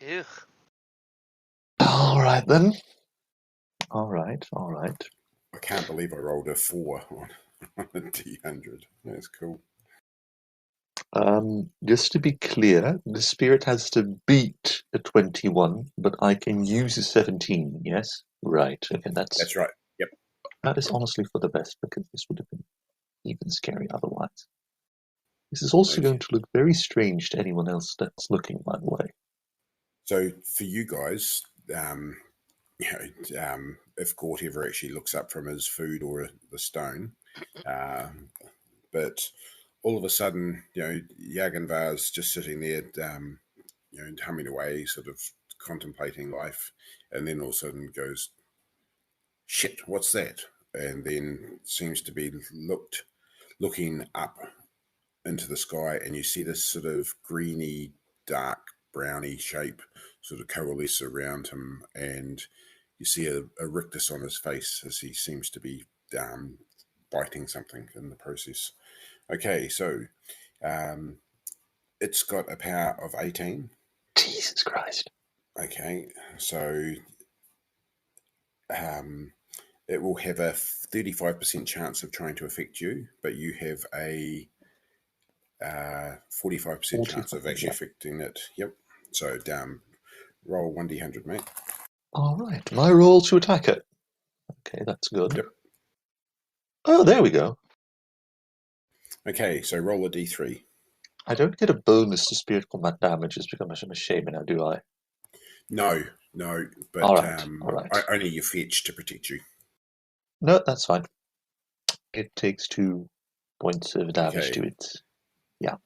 Ew. All right then. All right. I can't believe I rolled a 4 on a D100. That's cool. Just to be clear, the spirit has to beat a 21, but I can use a 17. Yes. Right. Okay. That's right. Yep. That is honestly for the best, because this would have been even scary otherwise. This is also Okay. going to look very strange to anyone else that's looking my way. So for you guys, if Gort ever actually looks up from his food or the stone, but all of a sudden, Yaganvar's just sitting there, humming away, sort of contemplating life, and then all of a sudden goes, "Shit, what's that?" And then seems to be looking up into the sky, and you see this sort of greeny, dark, browny shape sort of coalesce around him, and you see a rictus on his face as he seems to be biting something in the process. Okay, so it's got a power of 18. Jesus Christ. Okay, so it will have a 35% chance of trying to affect you, but you have a 45% chance of actually affecting it. Yep. So roll 1d100, mate. All right, my roll to attack it. Okay, that's good. Yep. Oh, there we go. Okay, so roll a d3. I don't get a bonus to spirit combat damage just because I'm a shaman now, do I? No, but All right. only your fetch to protect you. No, that's fine. It takes 2 points of damage to it. Yeah.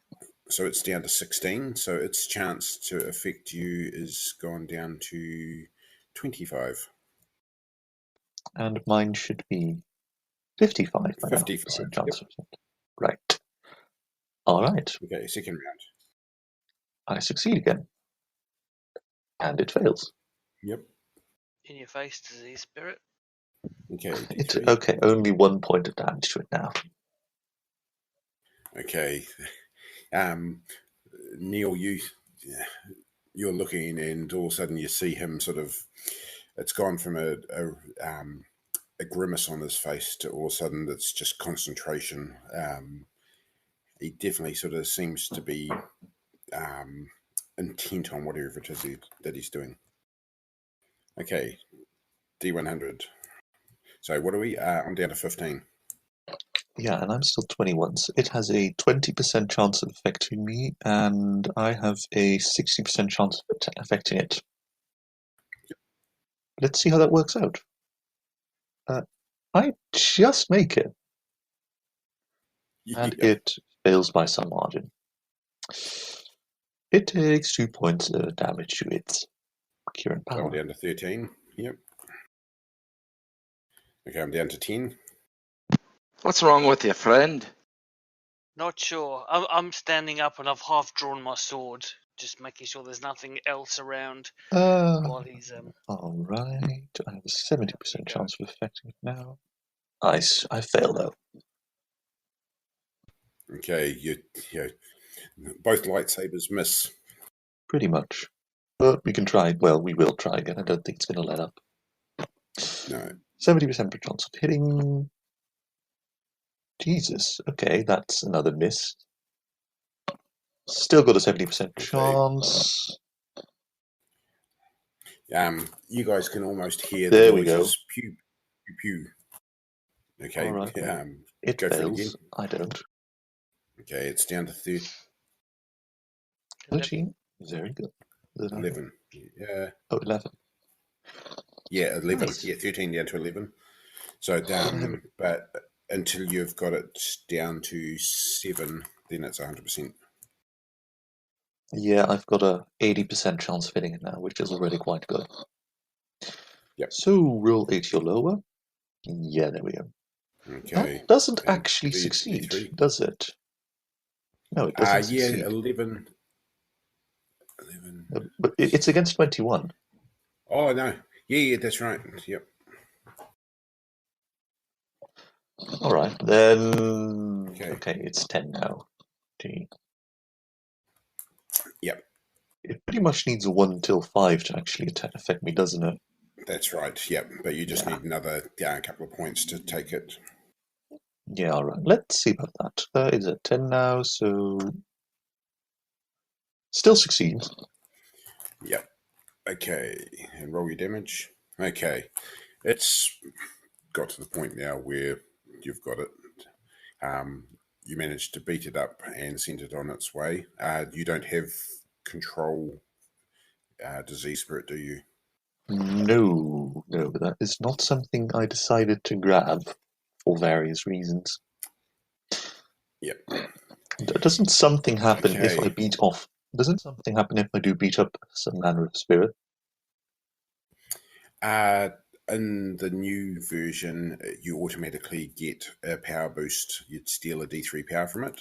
So it's down to 16, so its chance to affect you is gone down to 25. And mine should be 55 by 55, now. Chance of it. Right. All right. Okay, second round. I succeed again. And it fails. Yep. In your face, disease spirit. Okay, It's D3. okay, only 1 point of damage to it now. Okay. Neil, you're looking, and all of a sudden you see him sort of. It's gone from a grimace on his face to all of a sudden it's just concentration. He definitely sort of seems to be intent on whatever it is that he's doing. Okay, D100. So what are we? I'm down to 15. Yeah, and I'm still 21. So it has a 20% chance of affecting me, and I have a 60% chance of affecting it. Let's see how that works out. I just make it. And it fails by some margin. It takes 2 points of damage to its current power. I'm down to 13. Yep. Okay, I'm down to 10. What's wrong with your friend? Not sure. I'm standing up and I've half drawn my sword, just making sure there's nothing else around while he's All right. I have a 70% chance of affecting it now. I fail though. Okay, you both lightsabers miss. Pretty much. But we can try. Well, we will try again. I don't think it's going to let up. No. 70% chance of hitting. Jesus. Okay, that's another miss. Still got a 70% chance. You guys can almost hear there the we go. noises. Pew, pew, pew. Okay. All right. It go fails. for it again. I don't. Okay, it's down to 13. Very good. 11. Yeah. Oh, 11. Yeah, 11. Nice. Yeah, 13 down to 11. So but until you've got it down to 7, then it's 100%. Yeah, I've got a 80% chance of hitting it now, which is already quite good. Yep. So roll 80 or lower. Yeah, there we go. Okay. That doesn't actually succeed, D3. does it? No, it doesn't succeed. Yeah, 11. But it's against 21. Oh, no. Yeah, that's right. Yep. All right, then. Okay. Okay, it's 10 now. Gee. Yep, It pretty much needs a 1 till 5 to actually affect me, doesn't it? that's right. Yep, but you just Yeah. need another couple of points to take it. Yeah, all right. Let's see about that. Is it 10 now? So still succeeds. Yep. Okay, and roll your damage. Okay, it's got to the point now where you've got it. You managed to beat it up and send it on its way. You don't have control disease spirit, do you? No, that is not something I decided to grab for various reasons. Yep. Doesn't something happen if I Okay. beat off? Doesn't something happen if I do beat up some manner of spirit? In the new version, you automatically get a power boost. You'd steal a D3 power from it.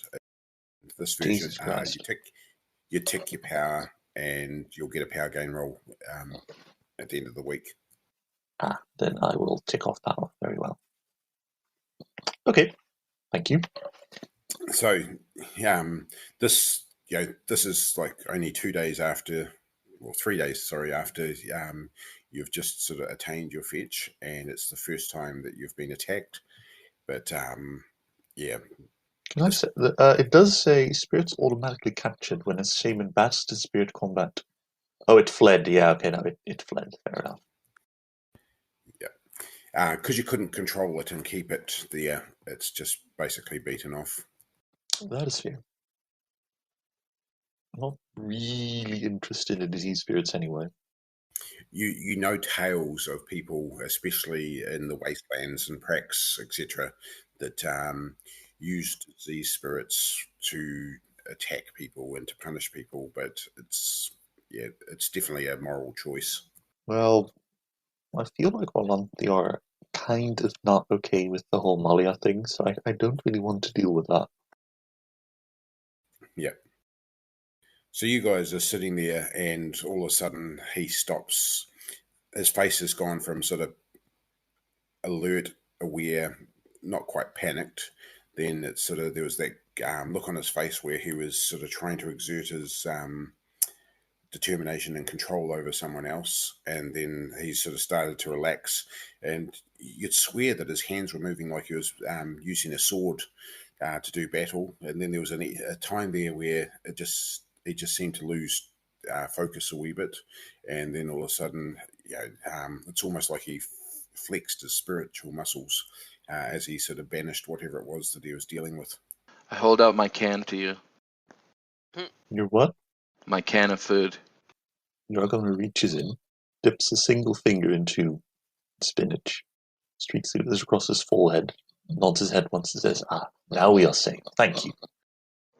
This version, Jesus Christ. you tick your power, and you'll get a power gain roll at the end of the week. Then I will tick off power. Very well. Okay, thank you. So, this this is like only 2 days after, or 3 days, sorry, after you've just sort of attained your fetch, and it's the first time that you've been attacked. But yeah, Can I say it does say spirits automatically captured when a shaman bats to spirit combat. Oh, it fled. Yeah, okay, no, it fled. Fair enough. because you couldn't control it and keep it there, it's just basically beaten off. That is fair. I'm not really interested in disease spirits anyway. You know tales of people, especially in the wastelands and Prax, etc., that used these spirits to attack people and to punish people, but it's definitely a moral choice. Well, I feel like Orlanthi are kind of not okay with the whole Malia thing, so I don't really want to deal with that. Yeah. So you guys are sitting there, and all of a sudden he stops. His face has gone from sort of alert, aware, not quite panicked. Then it's sort of there was that look on his face where he was sort of trying to exert his determination and control over someone else, and then he sort of started to relax, and you'd swear that his hands were moving like he was using a sword to do battle. And then there was a time there where he just seemed to lose focus a wee bit, and then all of a sudden, it's almost like he flexed his spiritual muscles as he sort of banished whatever it was that he was dealing with. I hold out my can to you. Your what? My can of food. Dragon reaches in, dips a single finger into spinach, streaks it across his forehead, nods his head once and says, now we are safe. Thank you.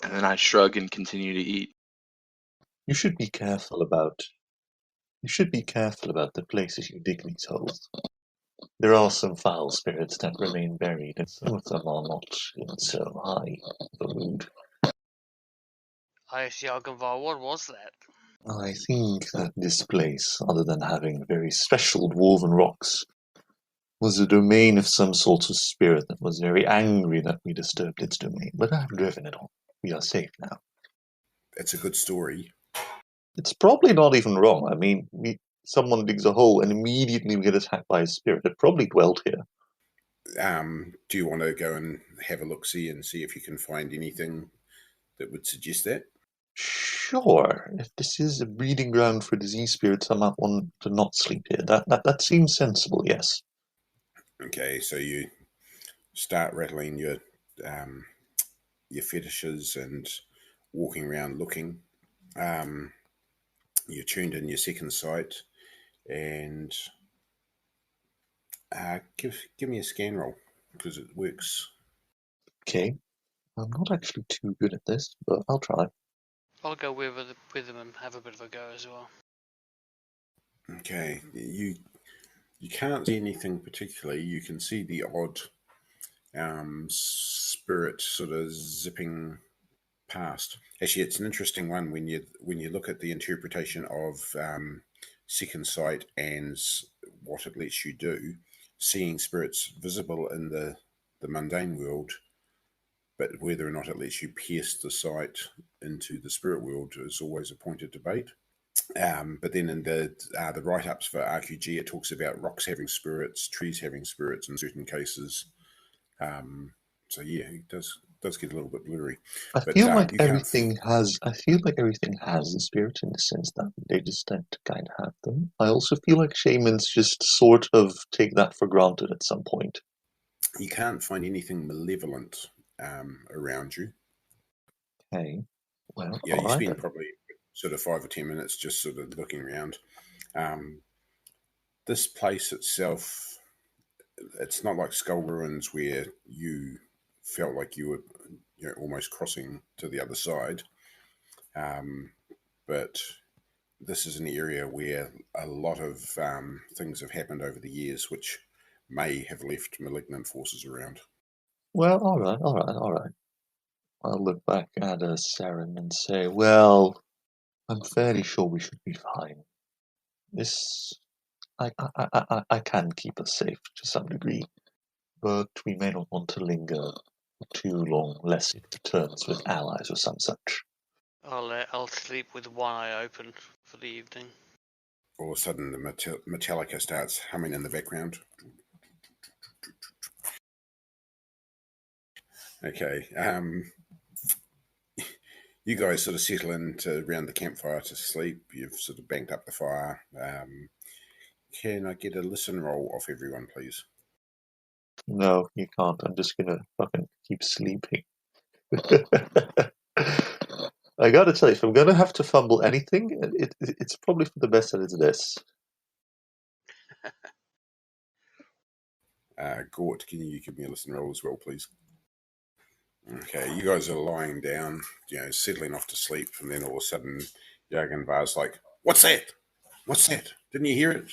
And then I shrug and continue to eat. You should be careful about the places you dig these holes. There are some foul spirits that remain buried, and some of them are not in so high of a mood. Yaganvar, what was that? I think that this place, other than having very special dwarven rocks, was the domain of some sort of spirit that was very angry that we disturbed its domain. But I've driven it off. We are safe now. It's a good story. It's probably not even wrong. I mean, someone digs a hole and immediately we get attacked by a spirit. It probably dwelt here. Do you want to go and have a look-see and see if you can find anything that would suggest that? Sure. If this is a breeding ground for disease spirits, I might want to not sleep here. That seems sensible, yes. Okay, so you start rattling your fetishes and walking around looking. You tuned in your second sight, and give me a scan roll because it works. Okay. I'm not actually too good at this, but I'll try. I'll go with them and have a bit of a go as well. Okay, you can't see anything particularly. You can see the odd spirit sort of zipping past. Actually, it's an interesting one when you look at the interpretation of second sight and what it lets you do, seeing spirits visible in the mundane world, but whether or not it lets you pierce the sight into the spirit world is always a point of debate. But then in the write-ups for RQG, it talks about rocks having spirits, trees having spirits in certain cases. So yeah, it does get a little bit blurry. I But feel like you can't. everything has. I feel like everything has a spirit in the sense that they just tend to kind of have them. I also feel like shamans just sort of take that for granted at some point. You can't find anything malevolent around you. Okay, well, Yeah, all you right spend then. probably sort of 5 or 10 minutes just sort of looking around. This place itself, it's not like Skull Ruins where you felt like you were almost crossing to the other side. But this is an area where a lot of things have happened over the years which may have left malignant forces around. Well, all right. I'll look back at Saren and say, well, I'm fairly sure we should be fine. This, I can keep us safe to some degree, but we may not want to linger too long, lest it returns with allies or some such. I'll sleep with one eye open for the evening. All of a sudden, the Metallica starts humming in the background. Okay. You guys sort of settle into around the campfire to sleep. You've sort of banked up the fire. Can I get a listen roll off everyone, please? No, you can't. I'm just gonna fucking keep sleeping. I gotta tell you, if I'm gonna have to fumble anything, it's probably for the best that it's this. Gort, can you give me a listen roll as well, please? Okay, you guys are lying down, settling off to sleep, and then all of a sudden, Jagenvar's like, "What's that? What's that? Didn't you hear it?"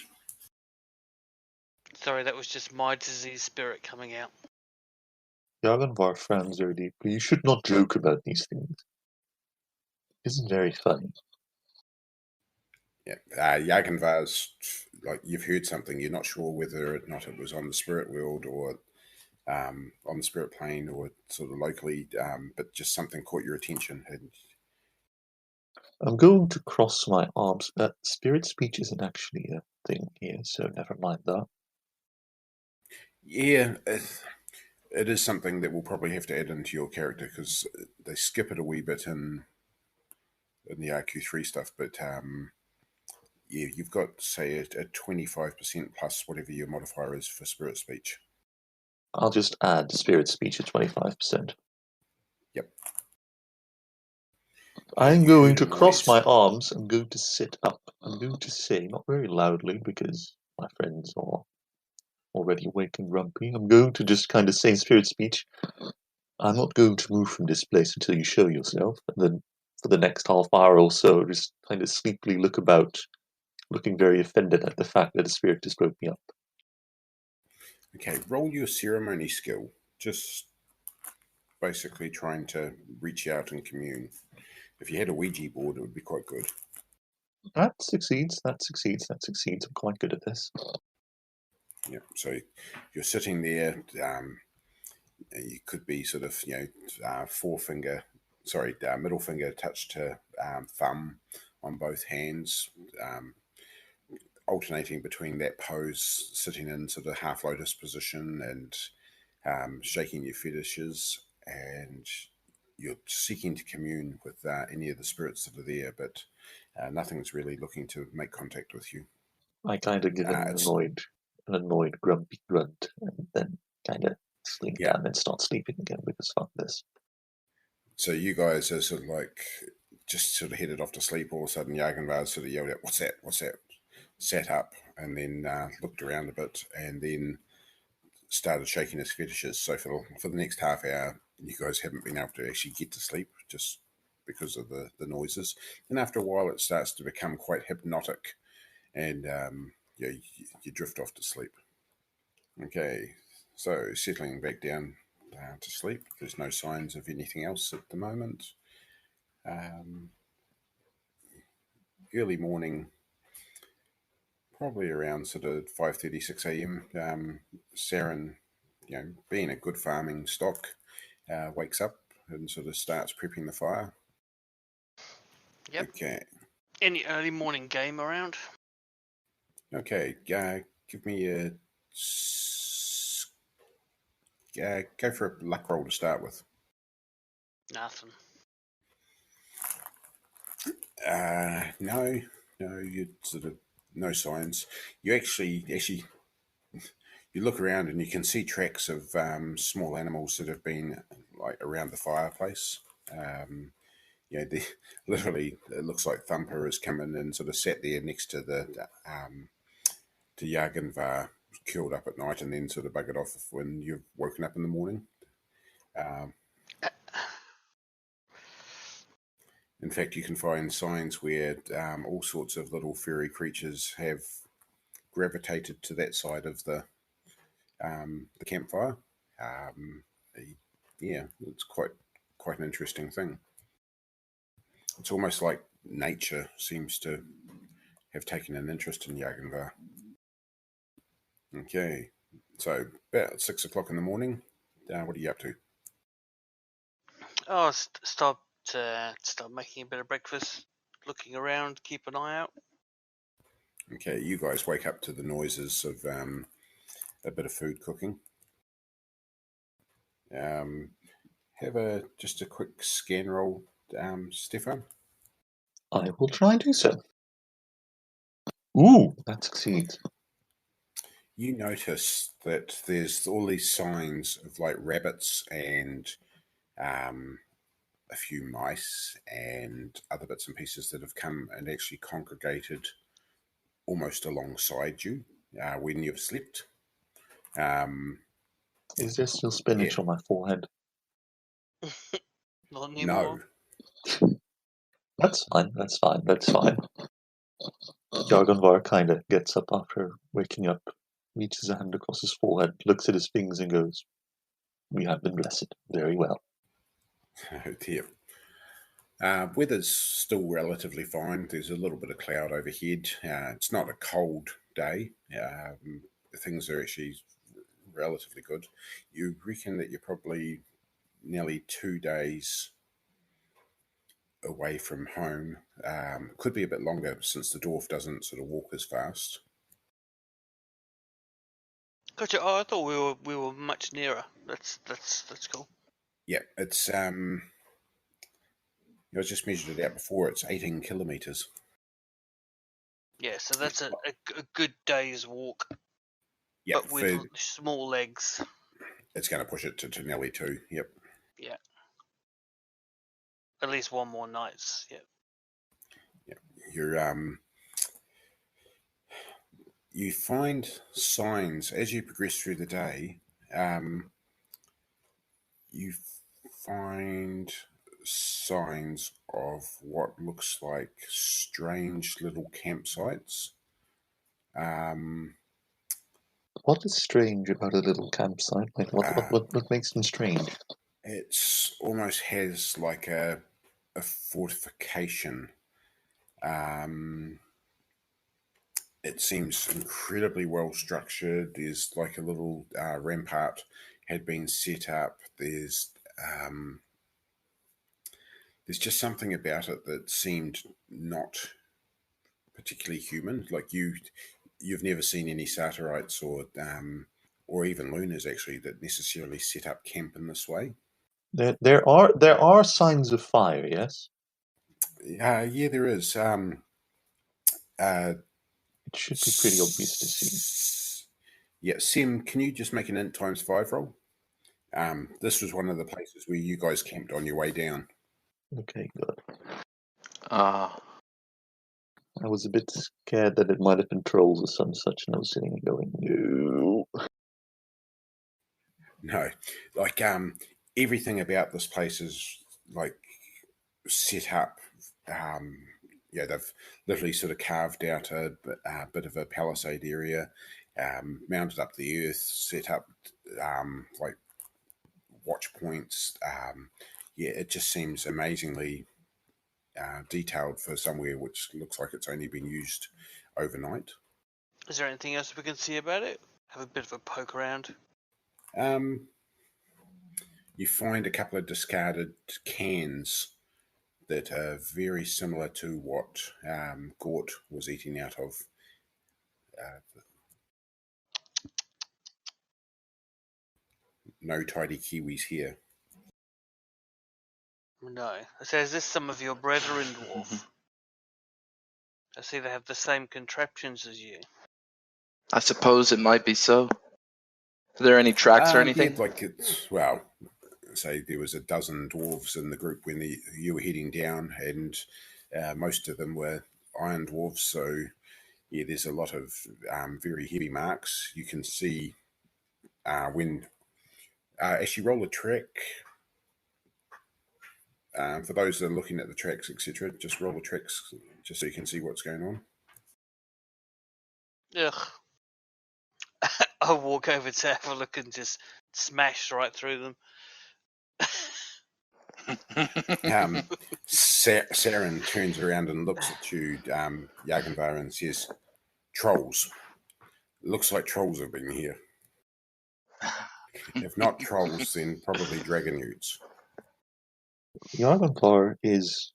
Sorry, that was just my disease spirit coming out. Jagenvar frowns very deeply. You should not joke about these things. It isn't very funny. Yeah, Jagenvar's like, you've heard something. You're not sure whether or not it was on the spirit world or on the spirit plane or sort of locally, but just something caught your attention. And I'm going to cross my arms. Spirit speech isn't actually a thing here, so never mind that. yeah, it is something that we'll probably have to add into your character because they skip it a wee bit in the RQ3 stuff, but yeah, you've got, say, a 25% plus whatever your modifier is for spirit speech. I'll just add spirit speech at 25%. Yep. I'm You going heard to a cross noise. my arms. I'm going to sit up. I'm going to say, not very loudly because my friends are already awake and grumpy. I'm going to just kind of say in spirit speech, I'm not going to move from this place until you show yourself. And then for the next half hour or so, just kind of sleepily look about, looking very offended at the fact that the spirit just broke me up. Okay, roll your ceremony skill. Just basically trying to reach out and commune. If you had a Ouija board, it would be quite good. That succeeds. I'm quite good at this. Yeah, so you're sitting there. You could be sort of, middle finger touched to thumb on both hands, alternating between that pose, sitting in sort of half lotus position and shaking your fetishes, and you're seeking to commune with any of the spirits that are there, but nothing's really looking to make contact with you. I kind of give an annoyed, grumpy grunt, and then kind of slink down and start sleeping again because fuck this. So you guys are sort of like just sort of headed off to sleep. All of a sudden, Jagenvar sort of yelled out, "What's that? What's that?" Sat up and then looked around a bit and then started shaking his fetishes. So for the next half hour, you guys haven't been able to actually get to sleep just because of the noises. And after a while, it starts to become quite hypnotic, and you drift off to sleep. Okay, so settling back down to sleep. There's no signs of anything else at the moment. Early morning, probably around sort of 5:30, 6 a.m. Saren, being a good farming stock, wakes up and sort of starts prepping the fire. Yep. Okay. Any early morning game around? Okay. Give me a go for a luck roll to start with. Nothing. No, you sort of no signs. You actually you look around and you can see tracks of small animals that have been like around the fireplace. Literally, it looks like Thumper has come in and sort of sat there next to to Yaganvar, curled up at night, and then sort of buggered off when you've woken up in the morning. In fact, you can find signs where all sorts of little furry creatures have gravitated to that side of the campfire. Yeah, it's quite an interesting thing. It's almost like nature seems to have taken an interest in Yaganvar. Okay, so about 6 o'clock in the morning. What are you up to? Oh, start making a bit of breakfast, looking around, keep an eye out. Okay, you guys wake up to the noises of a bit of food cooking. Have just a quick scan roll, Stefan. I will try and do so. Ooh, that succeeds. You notice that there's all these signs of like rabbits and a few mice and other bits and pieces that have come and actually congregated almost alongside you when you've slept. Is there still spinach on my forehead? Not anymore. No. That's fine. Jargonvar kind of gets up after waking up, reaches a hand across his forehead, looks at his fingers and goes, "We have been blessed. Very well." Oh dear. Weather's still relatively fine. There's a little bit of cloud overhead. It's not a cold day. Things are actually relatively good. You reckon that you're probably nearly 2 days away from home. Could be a bit longer since the dwarf doesn't sort of walk as fast. Gotcha. Oh, I thought we were much nearer. That's cool. Yeah, it's I just measured it out before. It's 18 kilometers. Yeah, so that's a good day's walk. Yeah, but with small legs. It's going to push it to nearly 2. Yep. Yeah. At least one more night. Yep. Yeah. You find signs as you progress through the day. You find signs of what looks like strange little campsites. What is strange about a little campsite? Like, what makes them strange? It's almost has like a fortification. It seems incredibly well structured. There's like a little rampart had been set up. There's just something about it that seemed not particularly human. Like you've never seen any Sartorites or even Lunars actually that necessarily set up camp in this way. There are signs of fire. Yes. Yeah, there is. It should be pretty obvious to see. Yeah, Sim, can you just make an int ×5 roll? This was one of the places where you guys camped on your way down. Okay, good. Ah. I was a bit scared that it might have been trolls or some such, and I was sitting and going, no. No, like everything about this place is like set up. They've literally sort of carved out a bit of a palisade area, mounted up the earth, set up like watch points. It just seems amazingly detailed for somewhere which looks like it's only been used overnight. Is there anything else we can see about it? Have a bit of a poke around. You find a couple of discarded cans that are very similar to what Gort was eating out of. No tidy Kiwis here. No. I say, is this some of your brethren, dwarf? I see they have the same contraptions as you. I suppose it might be so. Are there any tracks or anything? Yeah, like it's, well, say there was a dozen dwarves in the group when you were heading down, and most of them were iron dwarves. So yeah, there's a lot of very heavy marks. You can see when as you roll a track. For those that are looking at the tracks, etc., just roll the tracks just so you can see what's going on. Ugh. I'll walk over to have a look and just smash right through them. Saren turns around and looks at you, Jagenvar, and says, "Trolls. Looks like trolls have been here. If not trolls, then probably dragon newts." Jagenvar is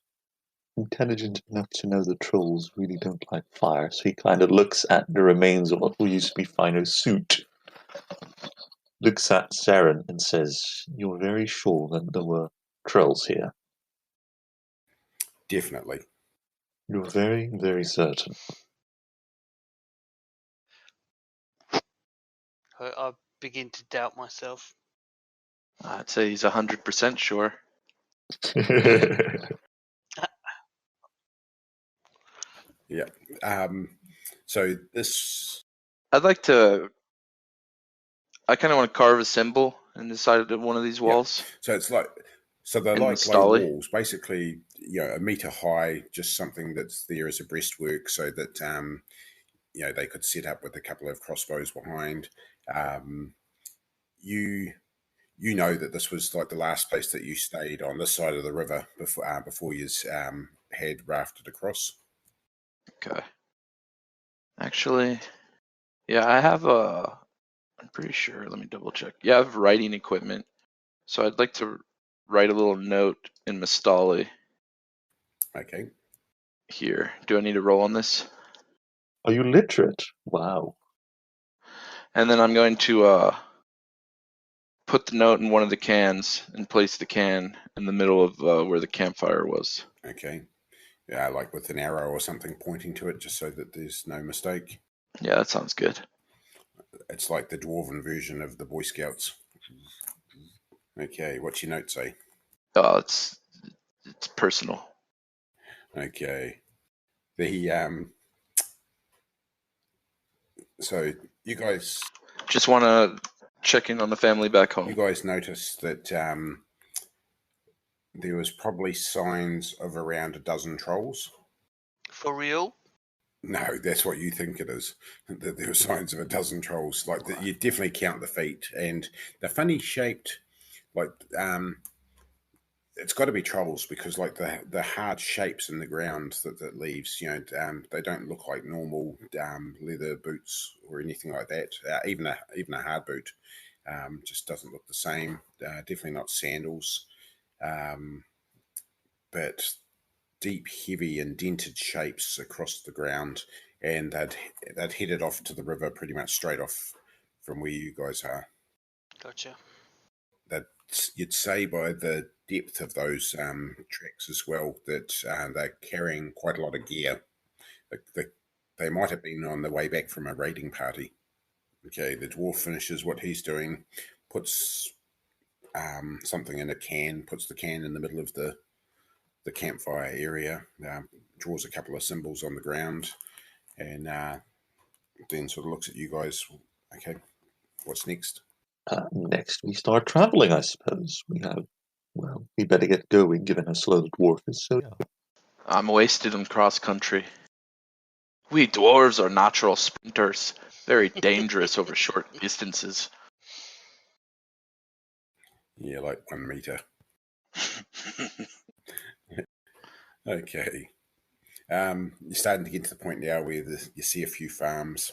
intelligent enough to know that trolls really don't like fire, so he kind of looks at the remains of what used to be Fino's suit, looks at Saren and says, "You're very sure that there were trolls here?" Definitely. "You're very, very certain?" I begin to doubt myself. I'd say he's 100% sure. Yeah. So this. I kind of want to carve a symbol in the side of one of these walls. So it's like, so they're In like the low stolly. walls, basically, a meter high, just something that's there as a breastwork, so that they could set up with a couple of crossbows behind. You know that this was like the last place that you stayed on this side of the river before you had rafted across. Okay. Actually, yeah, I'm pretty sure. Let me double check. Yeah, I have writing equipment. So I'd like to write a little note in Mistali Okay. here. Do I need to roll on this? Are you literate? Wow. And then I'm going to put the note in one of the cans and place the can in the middle of where the campfire was. Okay. Yeah, like with an arrow or something pointing to it, just so that there's no mistake. Yeah, that sounds good. It's like the dwarven version of the Boy Scouts. Okay, what's your note say? Oh, it's personal. Okay. So you guys just want to check in on the family back home. You guys noticed that there was probably signs of around a dozen trolls. For real? No, that's what you think it is. That there were signs of a dozen trolls. Like you definitely count the feet, and the funny shaped, like it's got to be trolls because like the hard shapes in the ground that leaves, they don't look like normal leather boots or anything like that. Even a hard boot just doesn't look the same. Definitely not sandals, but deep, heavy, indented shapes across the ground, and they'd headed off to the river pretty much straight off from where you guys are. Gotcha. That you'd say by the depth of those tracks as well that they're carrying quite a lot of gear. They might have been on the way back from a raiding party. Okay, the dwarf finishes what he's doing, puts something in a can, puts the can in the middle of the campfire area, draws a couple of symbols on the ground, and then sort of looks at you guys. Okay, what's next? Next, we start traveling, I suppose. We better get going, given how slow the dwarf is. So, yeah. I'm wasted in cross country. We dwarves are natural sprinters, very dangerous over short distances. Yeah, like 1 meter. Okay. You're starting to get to the point now where you see a few farms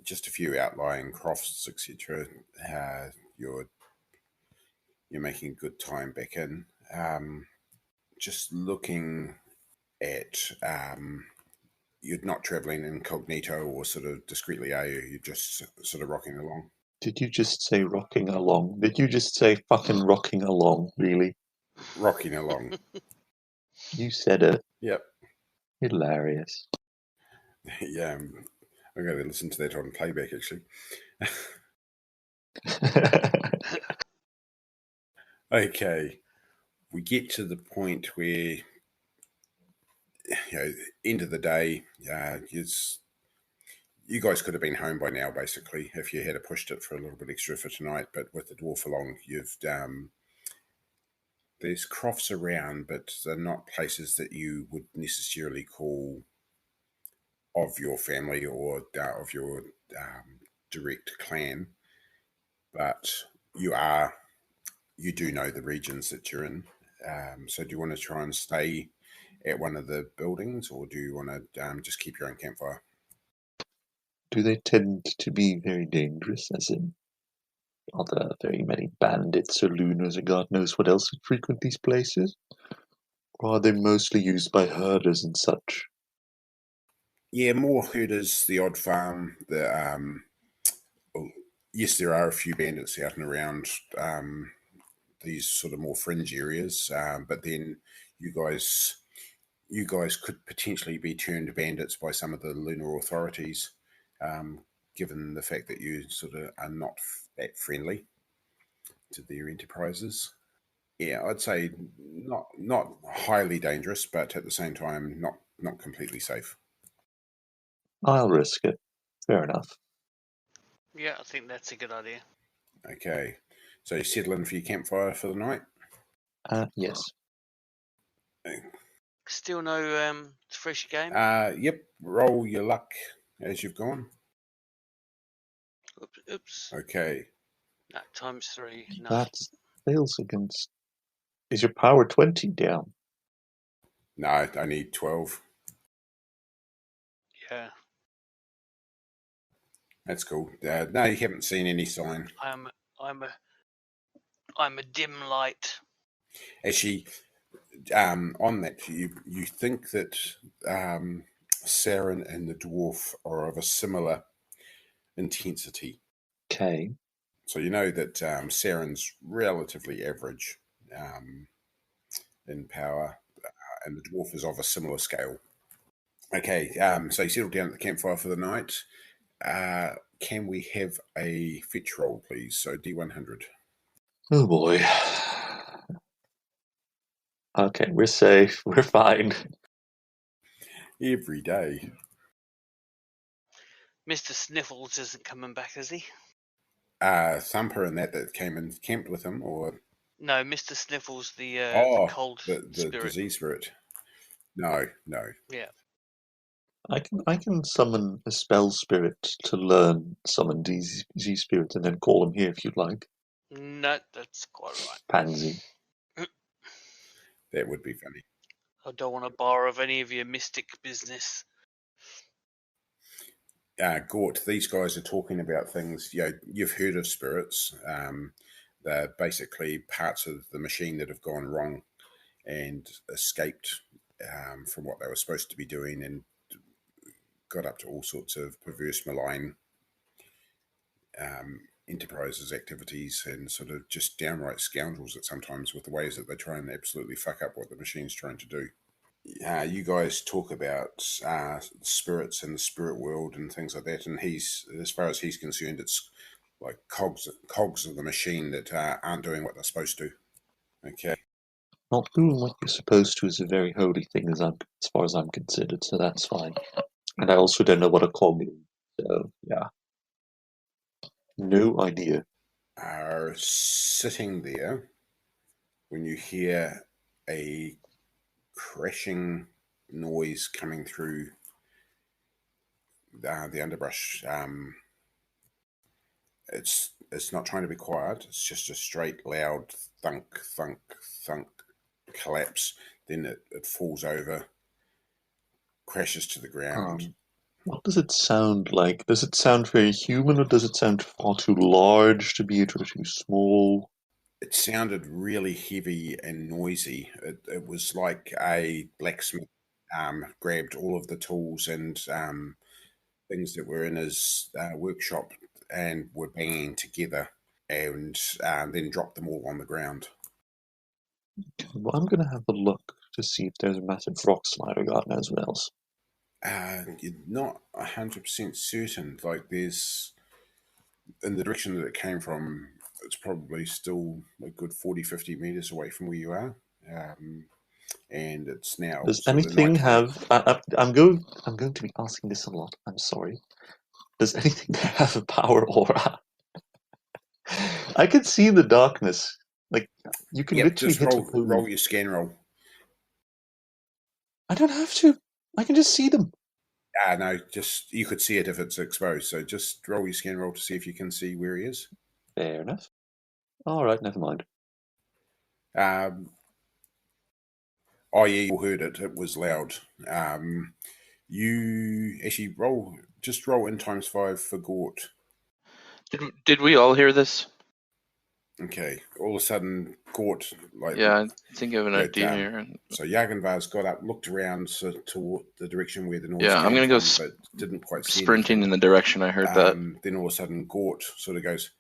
just a few outlying crofts, etc. You're making good time back in. Just looking at you're not traveling incognito or sort of discreetly, are you? You're just sort of rocking along. Did you just say rocking along? Did you just say fucking rocking along, really? Rocking along. You said it. Yep. Hilarious. Yeah, I'm going to listen to that on playback, actually. Okay. We get to the point where, end of the day, you guys could have been home by now, basically, if you had pushed it for a little bit extra for tonight. But with the dwarf along, there's crofts around, but they're not places that you would necessarily call of your family or of your direct clan. But you do know the regions that you're in. So do you want to try and stay at one of the buildings, or do you want to just keep your own campfire? Do they tend to be very dangerous, as in, are there very many bandits or looners or God knows what else who frequent these places? Or are they mostly used by herders and such? Yeah, more herders, the odd farm. Yes, there are a few bandits out and around these sort of more fringe areas, but then you guys could potentially be turned bandits by some of the lunar authorities, given the fact that you sort of are not that friendly to their enterprises. Yeah, I'd say not highly dangerous, but at the same time not completely safe. I'll risk it. Fair enough. Yeah, I think that's a good idea. Okay, so you settle in for your campfire for the night. Yes. Still no fresh game? Yep. Roll your luck as you've gone. Oops. Okay. No, times 3. No. That fails against... Is your power 20 down? No, I need 12. Yeah. That's cool. No, you haven't seen any sign. I'm a dim light. Actually, on that, you think that Saren and the dwarf are of a similar intensity. Okay. So you know that Saren's relatively average in power, and the dwarf is of a similar scale. Okay, so you settle down at the campfire for the night. Can we have a fetch roll, please? So D100. Oh boy. Okay, we're safe. We're fine. Every day. Mr. Sniffles isn't coming back, is he? Thumper and that came and camped with him, or No, Mr. Sniffles, the cold the spirit. disease spirit. No. Yeah. I can summon a spell spirit to learn summon disease spirit and then call him here if you'd like. No, that's quite right. Pansy. That would be funny. I don't want to borrow of any of your mystic business. Gort, these guys are talking about things. You've heard of spirits. They're basically parts of the machine that have gone wrong and escaped from what they were supposed to be doing and got up to all sorts of perverse, malign enterprises, activities, and sort of just downright scoundrels at sometimes with the ways that they try and absolutely fuck up what the machine's trying to do. You guys talk about spirits and the spirit world and things like that, and as far as he's concerned, it's like cogs of the machine that aren't doing what they're supposed to. Okay. Not doing what you're supposed to is a very holy thing as far as I'm considered, so that's fine. And I also don't know what a cog is, so yeah. No idea. Are sitting there when you hear a crashing noise coming through the underbrush. It's not trying to be quiet. It's just a straight, loud thunk, thunk, thunk collapse. Then it falls over, crashes to the ground. What does it sound like? Does it sound very human, or does it sound far too large to be it, or too small? It sounded really heavy and noisy. It was like a blacksmith grabbed all of the tools and things that were in his workshop and were banging together and then dropped them all on the ground. Well, I'm going to have a look to see if there's a massive rock slider God knows what else. You're not 100% certain. Like, there's, in the direction that it came from, it's probably still a good 40, 50 meters away from where you are. And it's now Does sort of anything nighttime. have? I'm going to be asking this a lot. I'm sorry. Does anything have a power aura? I can see the darkness. Like you can Yep, literally just hit a roll bone. your scan roll. I don't have to. I can just see them. No, just you could see it if it's exposed. So just roll your scan roll to see if you can see where he is. Fair enough. All right, never mind. Oh yeah, you heard it. It was loud. You actually just roll in ×5 for Gort. Did we all hear this? Okay. All of a sudden, Gort Yeah, I think I have an idea here. So Jagenvar's got up, looked around toward the direction where the noise Yeah, I'm came gonna go from, but didn't quite see sprinting anything. in the direction I heard that. Then all of a sudden, Gort sort of goes,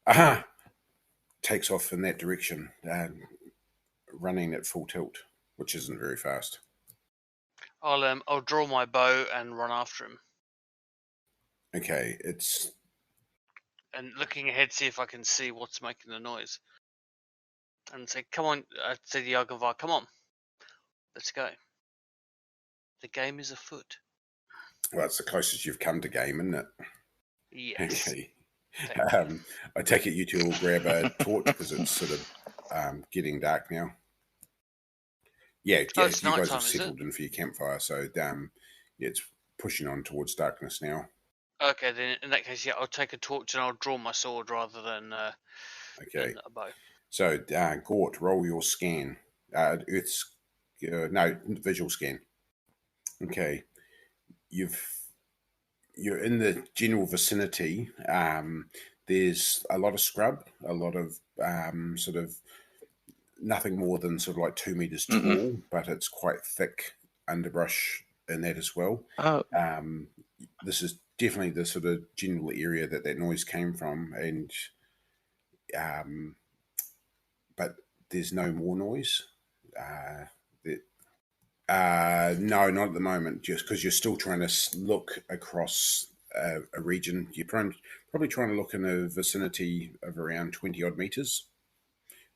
"Aha!" Takes off in that direction, running at full tilt, which isn't very fast. I'll draw my bow and run after him. Okay, and looking ahead, see if I can see what's making the noise. And say, come on, I say to Jagenvar, come on, let's go. The game is afoot. Well, it's the closest you've come to game, isn't it? Yes. Okay. I take it you two will grab a torch because it's sort of getting dark now. Yeah, it's you guys nighttime, have settled in for your campfire, so it's pushing on towards darkness now. Okay, then in that case, yeah, I'll take a torch and I'll draw my sword rather than Okay. than a bow. So, Gort, roll your scan. Earth's visual scan. Okay, you're in the general vicinity. There's a lot of scrub, a lot of sort of nothing more than sort of like 2 meters tall, but it's quite thick underbrush in that as well. Oh. This is definitely the sort of general area that noise came from, and but there's no more noise. No, not at the moment, just because you're still trying to look across a region. You're probably trying to look in a vicinity of around 20 odd meters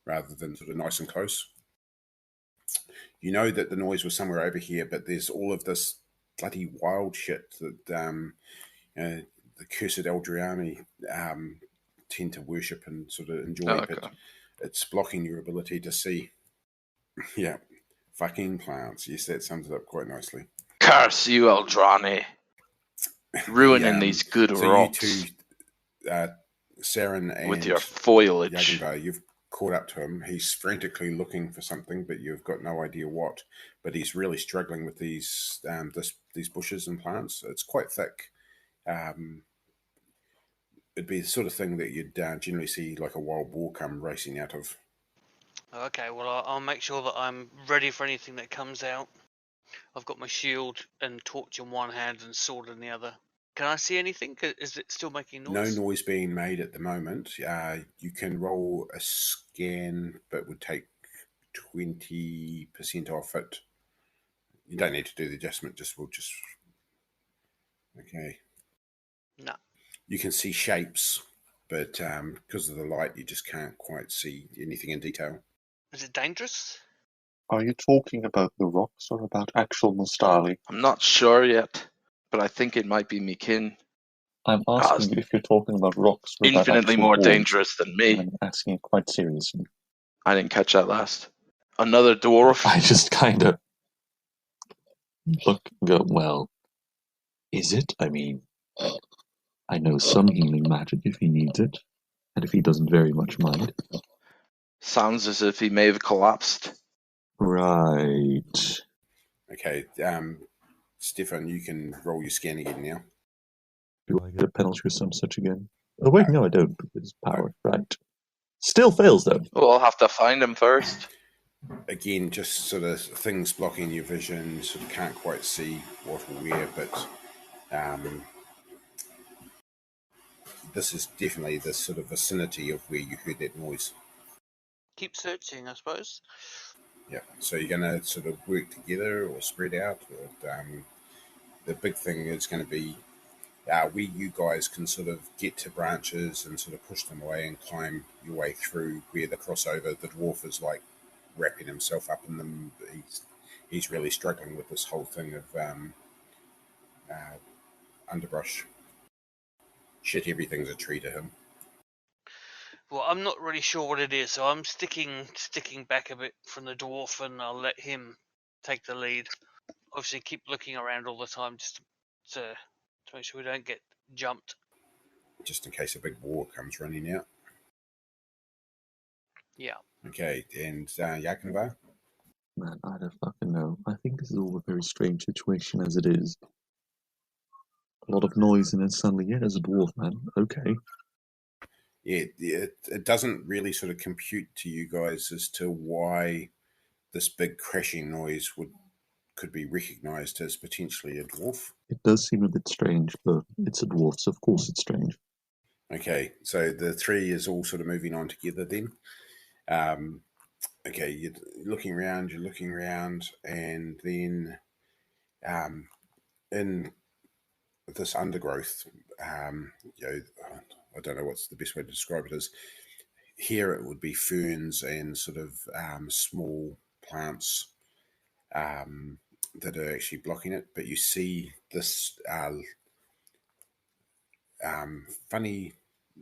rather than sort of nice and close. You know that the noise was somewhere over here, but there's all of this bloody wild shit that the cursed Eldriani tend to worship and sort of enjoy, but it's blocking your ability to see. Yeah, fucking plants. Yes, that sums it up quite nicely. Curse you, Eldrani. Ruining these good rocks. So you two, Saren and with your foliage. Jagenvar, you've caught up to him. He's frantically looking for something, but you've got no idea what. But he's really struggling with these bushes and plants. It's quite thick. It'd be the sort of thing that you'd generally see like a wild boar come racing out of. Okay, well, I'll make sure that I'm ready for anything that comes out. I've got my shield and torch in one hand and sword in the other. Can I see anything? Is it still making noise? No noise being made at the moment. You can roll a scan, but would take 20% off it. You don't need to do the adjustment. We'll just. Okay. No. You can see shapes, but because of the light, you just can't quite see anything in detail. Is it dangerous? Are you talking about the rocks or about actual Nostali? I'm not sure yet, but I think it might be me kin. I'm asking you if you're talking about rocks or infinitely about more walls. Dangerous than me. I'm asking it quite seriously. I didn't catch that last. Another dwarf? I just kind of look and go, well, is it? I mean, I know some healing magic if he needs it, and if he doesn't very much mind. Sounds as if he may have collapsed. Right. Okay. Stefan, you can roll your scan again now. Do I get a penalty or some such again? Oh wait, no I don't, because power, right. Still fails though. Well, I'll have to find him first. Again, just sort of things blocking your vision, sort of can't quite see what or where, but this is definitely the sort of vicinity of where you heard that noise. Keep searching, I suppose. Yeah, so you're going to sort of work together or spread out. Or, the big thing is going to be where you guys can sort of get to branches and sort of push them away and climb your way through where the crossover, the dwarf is like wrapping himself up in them. He's really struggling with this whole thing of underbrush. Shit, everything's a tree to him. Well, I'm not really sure what it is, so I'm sticking back a bit from the dwarf, and I'll let him take the lead. Obviously, keep looking around all the time just to make sure we don't get jumped. Just in case a big boar comes running out. Yeah. Okay, and Yakinvar? Man, I don't fucking know. I think this is all a very strange situation as it is. A lot of noise and then suddenly, yeah, there's a dwarf, man. Okay. Yeah, it doesn't really sort of compute to you guys as to why this big crashing noise could be recognised as potentially a dwarf. It does seem a bit strange, but it's a dwarf, so of course it's strange. Okay, so the three is all sort of moving on together then. Okay, you're looking around, and then in this undergrowth, I don't know what's the best way to describe it as. Here it would be ferns and sort of small plants that are actually blocking it, but you see this funny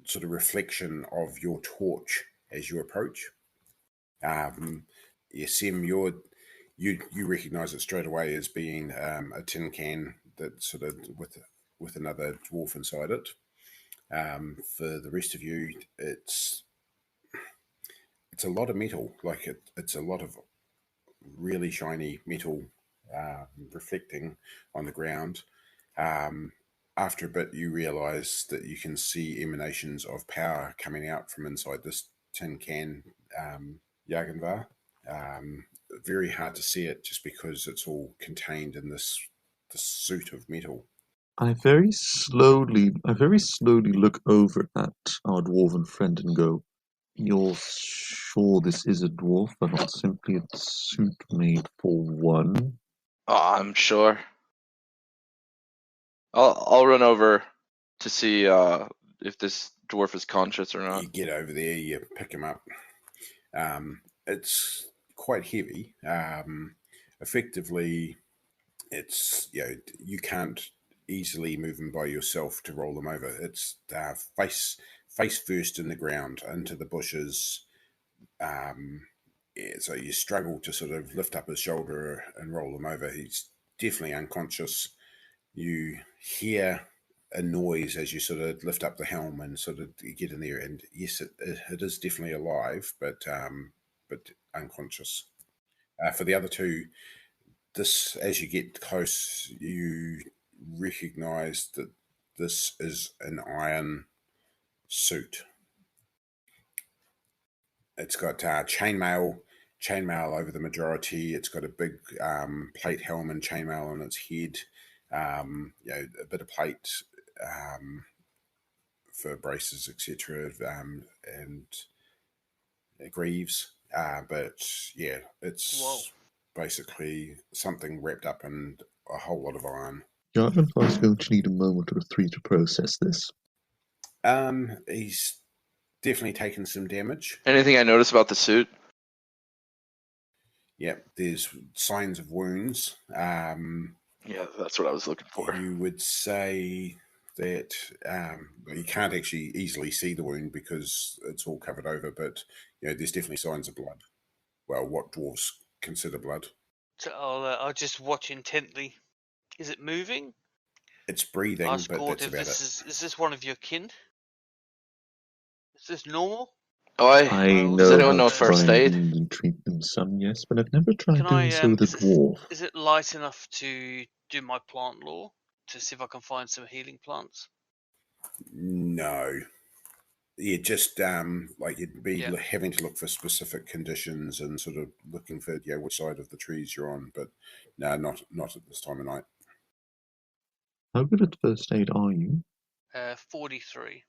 sort of reflection of your torch as you approach. Sim, you recognise it straight away as being a tin can that sort of with another dwarf inside it. For the rest of you, it's a lot of metal. Like it's a lot of really shiny metal reflecting on the ground. After a bit, you realise that you can see emanations of power coming out from inside this tin can, Yaginvar. Very hard to see it just because it's all contained in this suit of metal. I very slowly look over at our dwarven friend and go, "You're sure this is a dwarf and not simply a suit made for one?" Oh, I'm sure. I'll run over to see if this dwarf is conscious or not. You get over there, you pick him up. It's quite heavy. Effectively, it's you can't easily move him by yourself to roll him over. It's face first in the ground into the bushes. So you struggle to sort of lift up his shoulder and roll him over. He's definitely unconscious. You hear a noise as you sort of lift up the helm and sort of get in there, and yes, it is definitely alive, but unconscious. For the other two, this as you get close, you recognise that this is an iron suit. It's got chainmail over the majority. It's got a big plate helm and chainmail on its head. A bit of plate for braces, etc., and greaves. But yeah, it's basically something wrapped up in a whole lot of iron. Yaginvar is going to need a moment or three to process this. He's definitely taken some damage. Anything I notice about the suit? Yeah, there's signs of wounds. Yeah, that's what I was looking for. You would say that you can't actually easily see the wound because it's all covered over, but there's definitely signs of blood. Well, what dwarves consider blood. So I'll just watch intently. Is it moving? It's breathing, Ask but Gord that's if about this it. is this one of your kin? Is this normal? I Does know anyone how know to first try aid? and treat them some, yes, but I've never tried Can doing I? so with a dwarf. Is it light enough to do my plant lore to see if I can find some healing plants? No. Yeah, just like you'd be Yeah. having to look for specific conditions and sort of looking for which side of the trees you're on. But no, not at this time of night. How good at first aid are you? 43.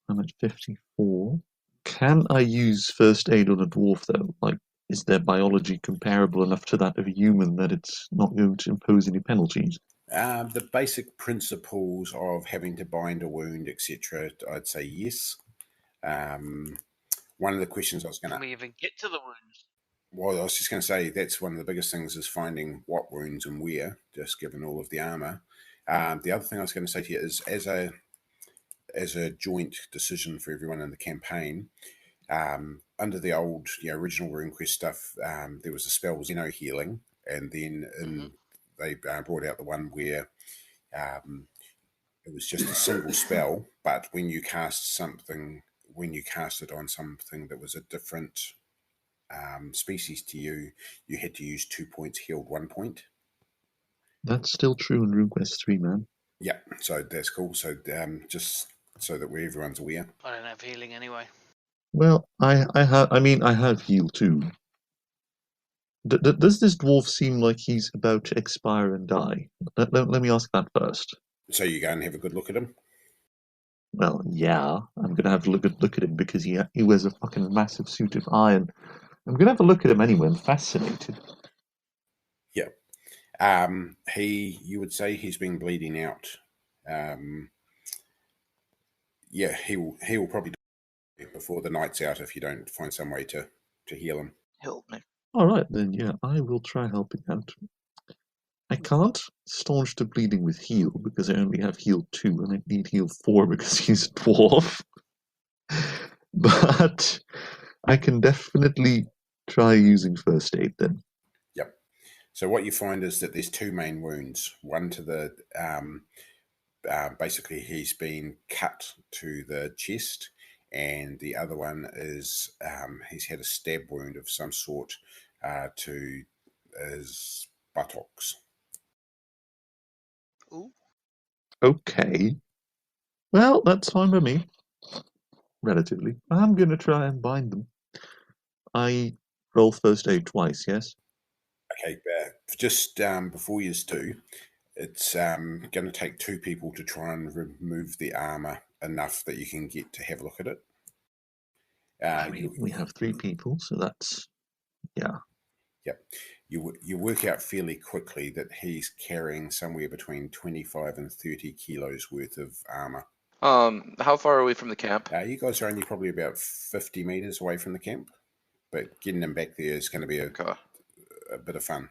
I'm at 54. Can I use first aid on a dwarf, though? Like, is their biology comparable enough to that of a human that it's not going to impose any penalties? The basic principles of having to bind a wound, etc., I'd say yes. One of the questions I was going Can to... we even get to the wounds? Well, I was just going to say that's one of the biggest things is finding what wounds and where, just given all of the armour. The other thing I was going to say to you is as a joint decision for everyone in the campaign, under the old original RuneQuest stuff, there was a spell Xeno healing, and then they brought out the one where it was just a single spell, but when you cast it on something that was a different species to you, you had to use 2 points healed 1 point. That's still true in RuneQuest 3, man. Yeah, so that's cool. So just so that everyone's aware. I don't have healing anyway. Well, I have heal too. Does this dwarf seem like he's about to expire and die? Let me ask that first. So you go and have a good look at him. Well, yeah, I'm gonna have a look at him because he wears a fucking massive suit of iron. I'm gonna have a look at him anyway. I'm fascinated. Yeah. You would say he's been bleeding out. Yeah, he will probably die before the night's out if you don't find some way to heal him. Help me. All right, then, yeah, I will try helping out. I can't staunch the bleeding with heal because I only have heal 2 and I need heal 4 because he's a dwarf. But I can definitely try using first aid then. Yep. So what you find is that there's 2 main wounds. One to the basically he's been cut to the chest, and the other one is he's had a stab wound of some sort to his buttocks. Ooh. Okay. Well, that's fine by me. Relatively. I'm going to try and bind them. I roll first aid twice, yes? Okay, just before you do, it's going to take 2 people to try and remove the armor enough that you can get to have a look at it. We have 3 people, so that's, yeah. Yep. You work out fairly quickly that he's carrying somewhere between 25 and 30 kilos worth of armor. How far away from the camp? You guys are only probably about 50 meters away from the camp, but getting them back there is going to be a bit of fun.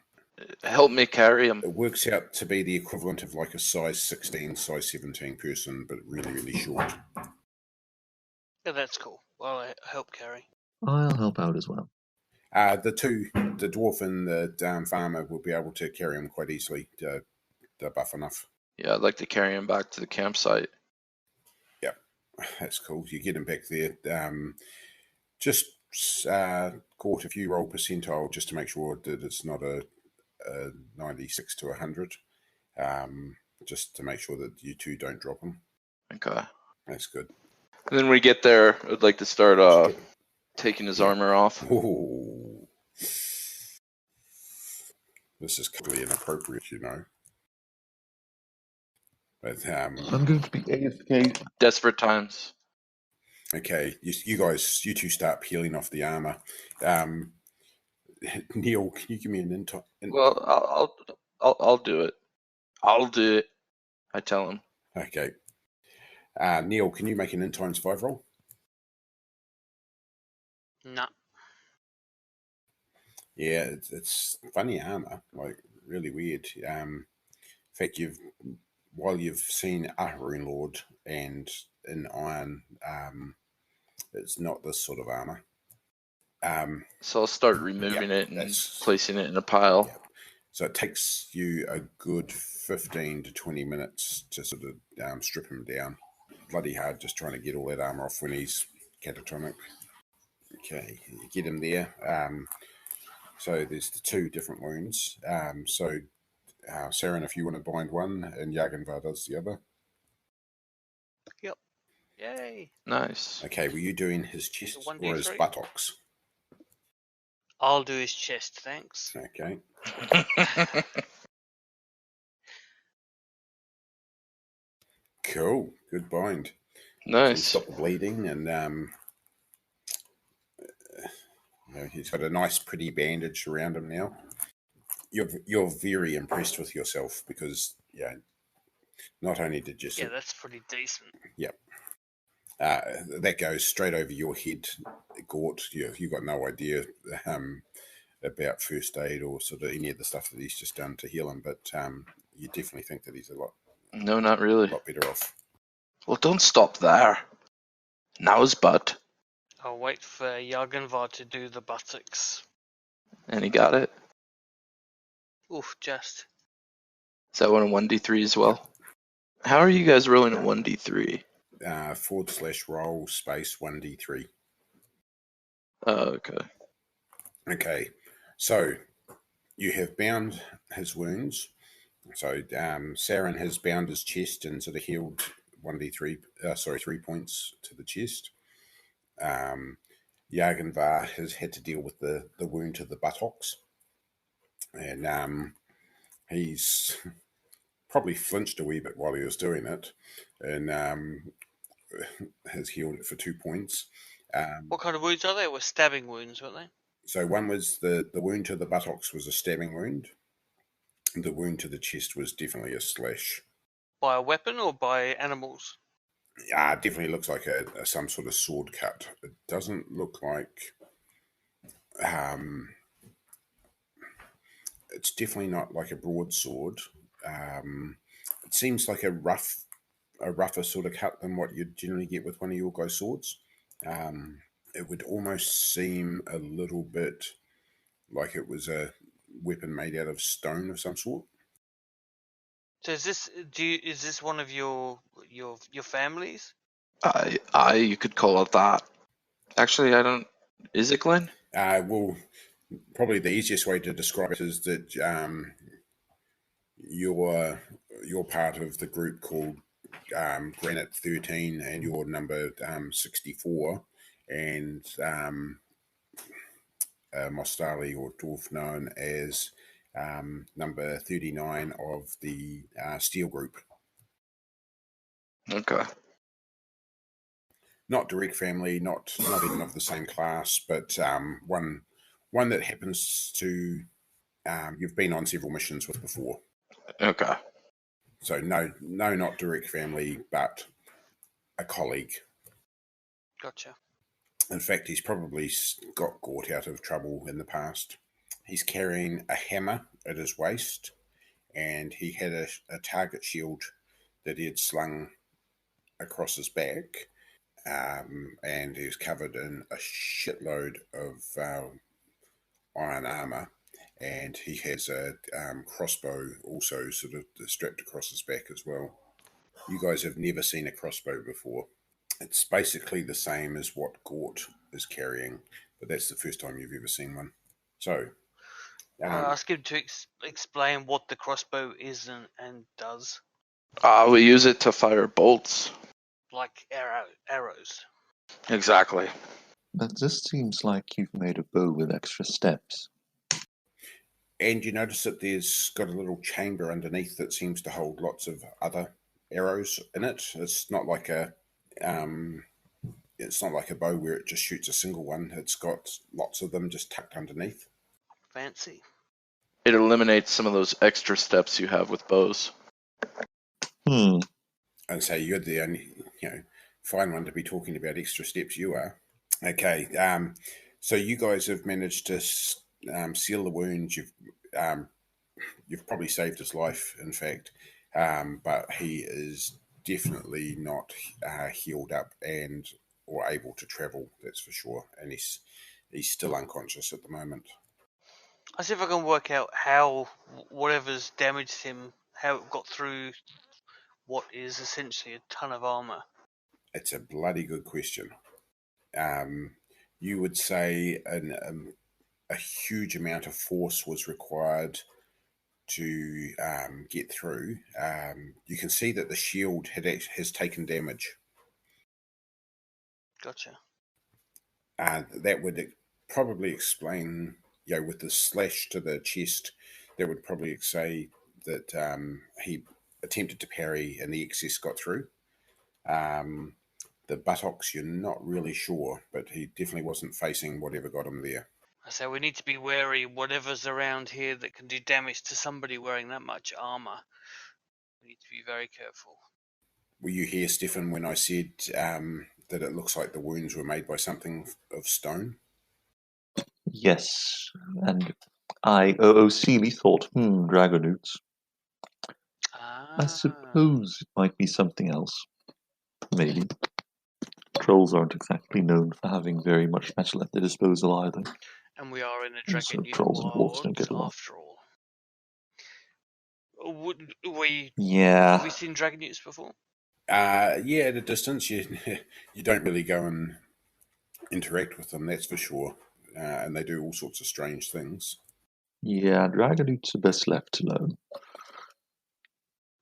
Help me carry him. It works out to be the equivalent of like a size 16, size 17 person, but really, really short. Yeah, that's cool. Well, I help carry. I'll help out as well. The dwarf and the farmer will be able to carry him quite easily. They're buff enough. Yeah, I'd like to carry him back to the campsite. Yep, that's cool. You get him back there. Just caught if you roll percentile just to make sure that it's not a 96 to 100. Just to make sure that you 2 don't drop him. Okay. That's good. And then when we get there, I'd like to start taking his armor off. Ooh. This is completely inappropriate, you know. But I'm going to be AFK. Desperate times. Okay, you guys, you 2 start peeling off the armor. Neil, can you give me an insight? Well, I'll do it. I'll do it. I tell him. Okay. Neil, can you make an int times 5 roll? Nah. Yeah, it's funny armor, like really weird. In fact, while you've seen a Rune Lord and in iron, it's not this sort of armor. So I'll start removing it and placing it in a pile. Yeah. So it takes you a good 15 to 20 minutes to sort of strip him down. Bloody hard just trying to get all that armor off when he's catatonic. Okay, you get him there. So there's the 2 different wounds. So Saren, if you want to bind one, and Yaganvar does the other. Yep. Yay. Nice. Okay, were you doing his chest So or his 1d3? buttocks? I'll do his chest, thanks. Okay. Cool. Good bind. So you Nice. stop the bleeding, and he's got a nice, pretty bandage around him now. You're very impressed with yourself because not only did you Yeah, that's pretty decent. that goes straight over your head, Gort. You got no idea about first aid or sort of any of the stuff that he's just done to heal him, but you definitely think that he's a lot No, not really. better off. Well, don't stop there. Now his butt. I'll wait for Jagenvar to do the buttocks. And he got it. Oof, just. Is that one a 1d3 as well? How are you guys rolling a 1d3? /roll space 1d3. Oh, okay. Okay, so you have bound his wounds. So Saren has bound his chest and sort of healed 3 points to the chest. Jagenvar has had to deal with the wound to the buttocks, and he's probably flinched a wee bit while he was doing it, and has healed it for 2 points. What kind of wounds are they? Were stabbing wounds, weren't they? So one was the wound to the buttocks was a stabbing wound. The wound to the chest was definitely a slash. By a weapon or by animals? Yeah, it definitely looks like some sort of sword cut. It doesn't look like. It's definitely not like a broadsword. It seems like a rougher sort of cut than what you'd generally get with one of your guys' swords. It would almost seem a little bit like it was a weapon made out of stone of some sort. So is this one of your families? You could call it that. Actually, I don't. Is it, Glenn? Well, probably the easiest way to describe it is that you're part of the group called Granite 13, and you're number 64, and Mostali or Dwarf known as number 39 of the Steel Group. Okay. Not direct family, not even of the same class, but one that happens to you've been on several missions with before. Okay. So no, not direct family, but a colleague. Gotcha. In fact, he's probably got Gort out of trouble in the past. He's carrying a hammer at his waist, and he had a target shield that he had slung across his back, and he was covered in a shitload of iron armor, and he has a crossbow also sort of strapped across his back as well. You guys have never seen a crossbow before. It's basically the same as what Gort is carrying, but that's the first time you've ever seen one. So, I'll ask him to explain what the crossbow is and does. We use it to fire bolts. Like arrows. Exactly. But this seems like you've made a bow with extra steps. And you notice that there's got a little chamber underneath that seems to hold lots of other arrows in it. It's not like a bow where it just shoots a single one. It's got lots of them just tucked underneath. Fancy. It eliminates some of those extra steps you have with bows. Hmm. And so you're the only, fine one to be talking about extra steps. You are. Okay. So you guys have managed to seal the wounds. You've probably saved his life, in fact, but he is definitely not healed up or able to travel. That's for sure, and he's still unconscious at the moment. I'll see if I can work out how whatever's damaged him, how it got through what is essentially a ton of armor. It's a bloody good question. You would say a huge amount of force was required to get through, you can see that the shield has taken damage. Gotcha. That would probably explain, with the slash to the chest, that would probably say that he attempted to parry and the excess got through. The buttocks, you're not really sure, but he definitely wasn't facing whatever got him there. So we need to be wary whatever's around here that can do damage to somebody wearing that much armor. We need to be very careful. Were you here, Stefan, when I said that it looks like the wounds were made by something of stone? Yes, and I, Seely thought, Dragonoots. I suppose it might be something else. Maybe. Trolls aren't exactly known for having very much metal at their disposal either. And we are in a Also, Dragon trolls and dwarves don't get along. after all. Have we seen Dragon Newts before? Yeah, at a distance. You don't really go and interact with them, that's for sure. And they do all sorts of strange things. Yeah, Dragonoots are best left alone.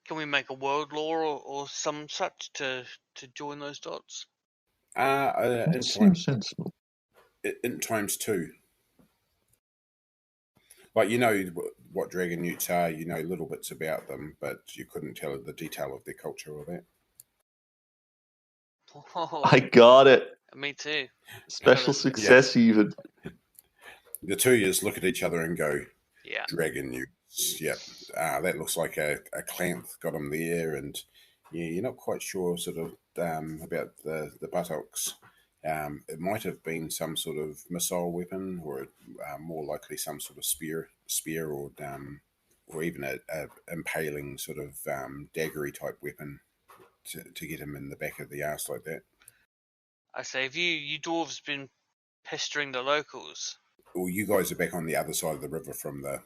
Can we make a world law or some such to join those dots? That seems sensible. In times 2. Like, you know what Dragon Newts are, you know little bits about them, but you couldn't tell the detail of their culture or that. Oh, I got it. me too. Special success even. The two of you look at each other and go, yeah. Dragon Newts. Yep. That looks like a clanth got them there, and you're not quite sure sort of about the buttocks. It might have been some sort of missile weapon, or more likely some sort of spear, or even a impaling sort of daggery type weapon to get him in the back of the arse like that. I say, have you dwarves been pestering the locals? Well, you guys are back on the other side of the river from the.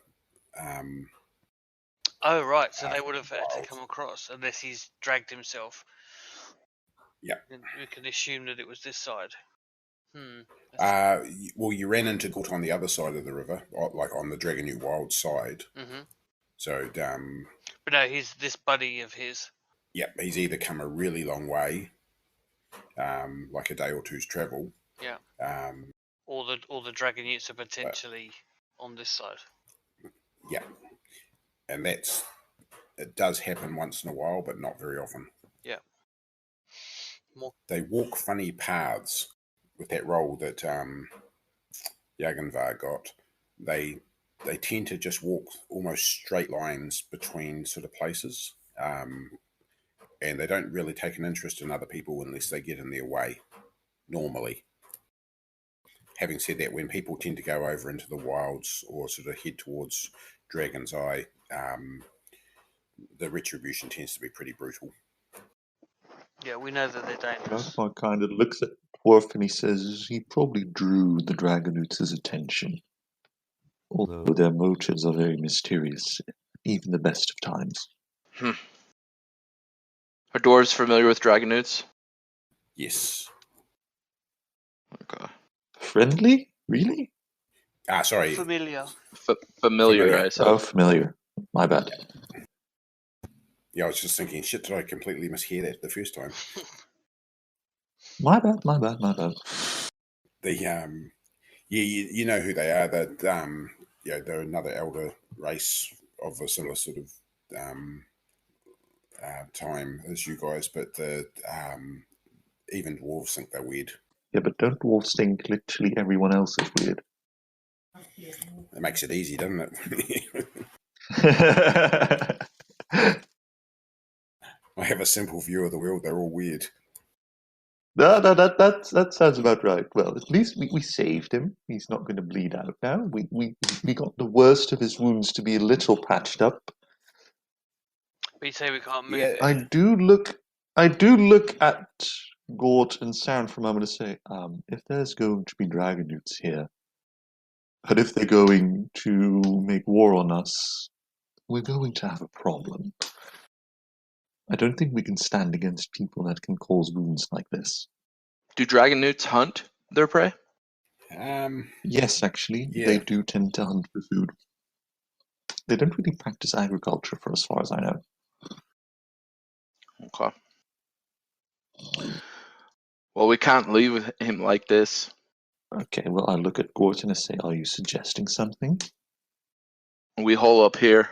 Oh right, so they would have had to come across unless he's dragged himself. Yeah. We can assume that it was this side. Well, you ran into Gort on the other side of the river, like on the Dragonute Wild side. Mm-hmm. So, but no, he's this buddy of his. Yeah, he's either come a really long way, like a day or two's travel. Yeah. Or the Dragonutes are potentially on this side. Yeah, and it does happen once in a while, but not very often. Yeah. They walk funny paths with that roll that Jagenvar got. They tend to just walk almost straight lines between sort of places, and they don't really take an interest in other people unless they get in their way, normally. Having said that, when people tend to go over into the wilds or sort of head towards Dragon's Eye, the retribution tends to be pretty brutal. Yeah, we know that they're dangerous. Ragnar kind of looks at Dwarf and he says he probably drew the Dragonoots' attention. Although their motives are very mysterious, even the best of times. Are dwarves familiar with Dragonoots? Yes. Okay. Friendly? Really? Sorry. Familiar. Familiar, I said. Oh, familiar. My bad. Yeah, I was just thinking, shit, did I completely mishear that the first time? My bad. You know who they are. That they're another elder race of a similar sort of time as you guys, but even dwarves think they're weird. Yeah, but don't dwarves think literally everyone else is weird? It makes it easy, doesn't it? I have a simple view of the world. They're all weird. No, that sounds about right. Well, at least we saved him. He's not going to bleed out now. We got the worst of his wounds to be a little patched up. But you say we can't move. Yeah. I do look at Gort and Saren for a moment to say, if there's going to be Dragonoots here, and if they're going to make war on us, we're going to have a problem. I don't think we can stand against people that can cause wounds like this. Do Dragonoots hunt their prey? Yes, actually, Yeah. they do tend to hunt for food. They don't really practice agriculture, for as far as I know. Okay. Well, we can't leave him like this. Okay, well, I look at Gorton and say, are you suggesting something? We hole up here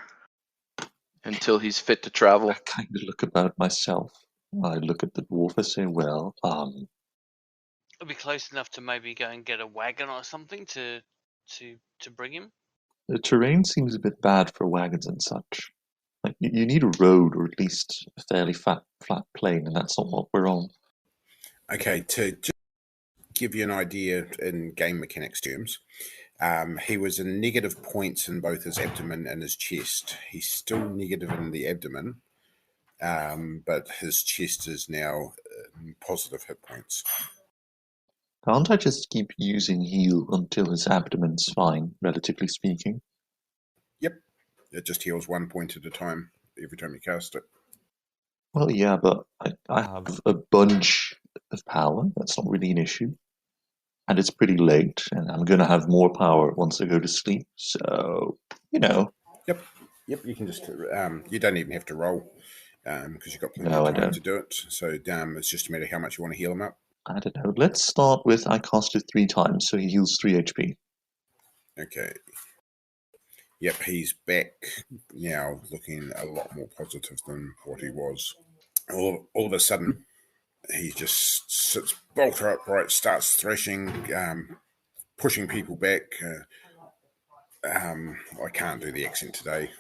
until he's fit to travel. I kind of look about myself. I look at the dwarf and say, well, It'll be close enough to maybe go and get a wagon or something to bring him. the terrain seems a bit bad for wagons and such. Like, you need a road, or at least a fairly flat plain, and that's not what we're on. Okay, to just give you an idea in game mechanics terms, he was in negative points in both his abdomen and his chest. He's still negative in the abdomen, but his chest is now positive hit points. Can't I just keep using heal until his abdomen's fine, relatively speaking? Yep, it just heals 1 point at a time every time you cast it. Well, yeah, but I have a bunch of power. That's not really an issue. And it's pretty late, and I'm going to have more power once I go to sleep. So, you know. Yep, you can just, you don't even have to roll, because you've got plenty No, of I time don't. to do it. So it's just a matter of how much you want to heal him up. I don't know. Let's start with I cast it 3 times, so he heals 3 HP. Okay. Yep, he's back now, looking a lot more positive than what he was. All of a sudden, he just sits bolt upright, starts thrashing, pushing people back. I can't do the accent today.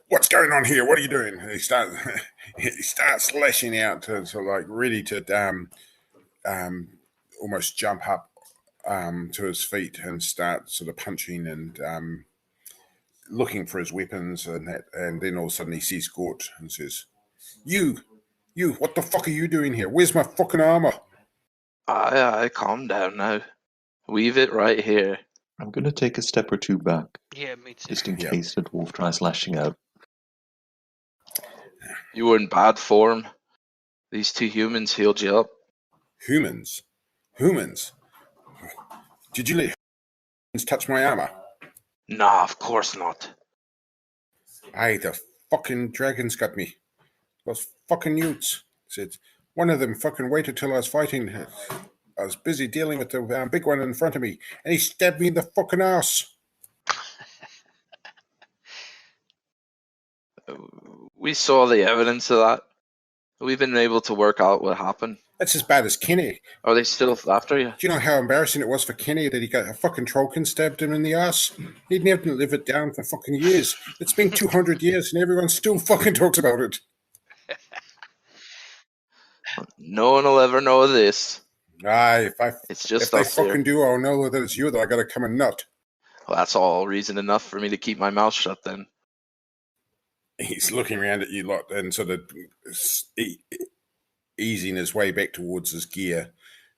What's going on here? What are you doing? He starts lashing out to like ready to almost jump up to his feet and start sort of punching and looking for his weapons and that. And then all of a sudden he sees Gort and says, You, what the fuck are you doing here? Where's my fucking armor? Aye, calm down now. Weave it right here. I'm going to take a step or two back, Yeah, me too. just in Yeah. case the dwarf tries lashing out. You were in bad form. These 2 humans healed you up. Humans? Did you let humans touch my armor? Nah, of course not. Aye, the fucking dragons got me. Those fucking newts. Said one of them fucking waited till I was fighting. I was busy dealing with the big one in front of me, and he stabbed me in the fucking ass. We saw the evidence of that. We've been able to work out what happened. That's as bad as Kenny. Are they still after you? Do you know how embarrassing it was for Kenny that he got a fucking trollkin stabbed him in the ass? He'd never live it down for fucking years. It's been 200 years and everyone still fucking talks about it. No one will ever know this. Aye, It's just if they us here. fucking do, I'll know that it's you that I gotta come and nut. Well, that's all reason enough for me to keep my mouth shut then. He's looking around at you lot and sort of easing his way back towards his gear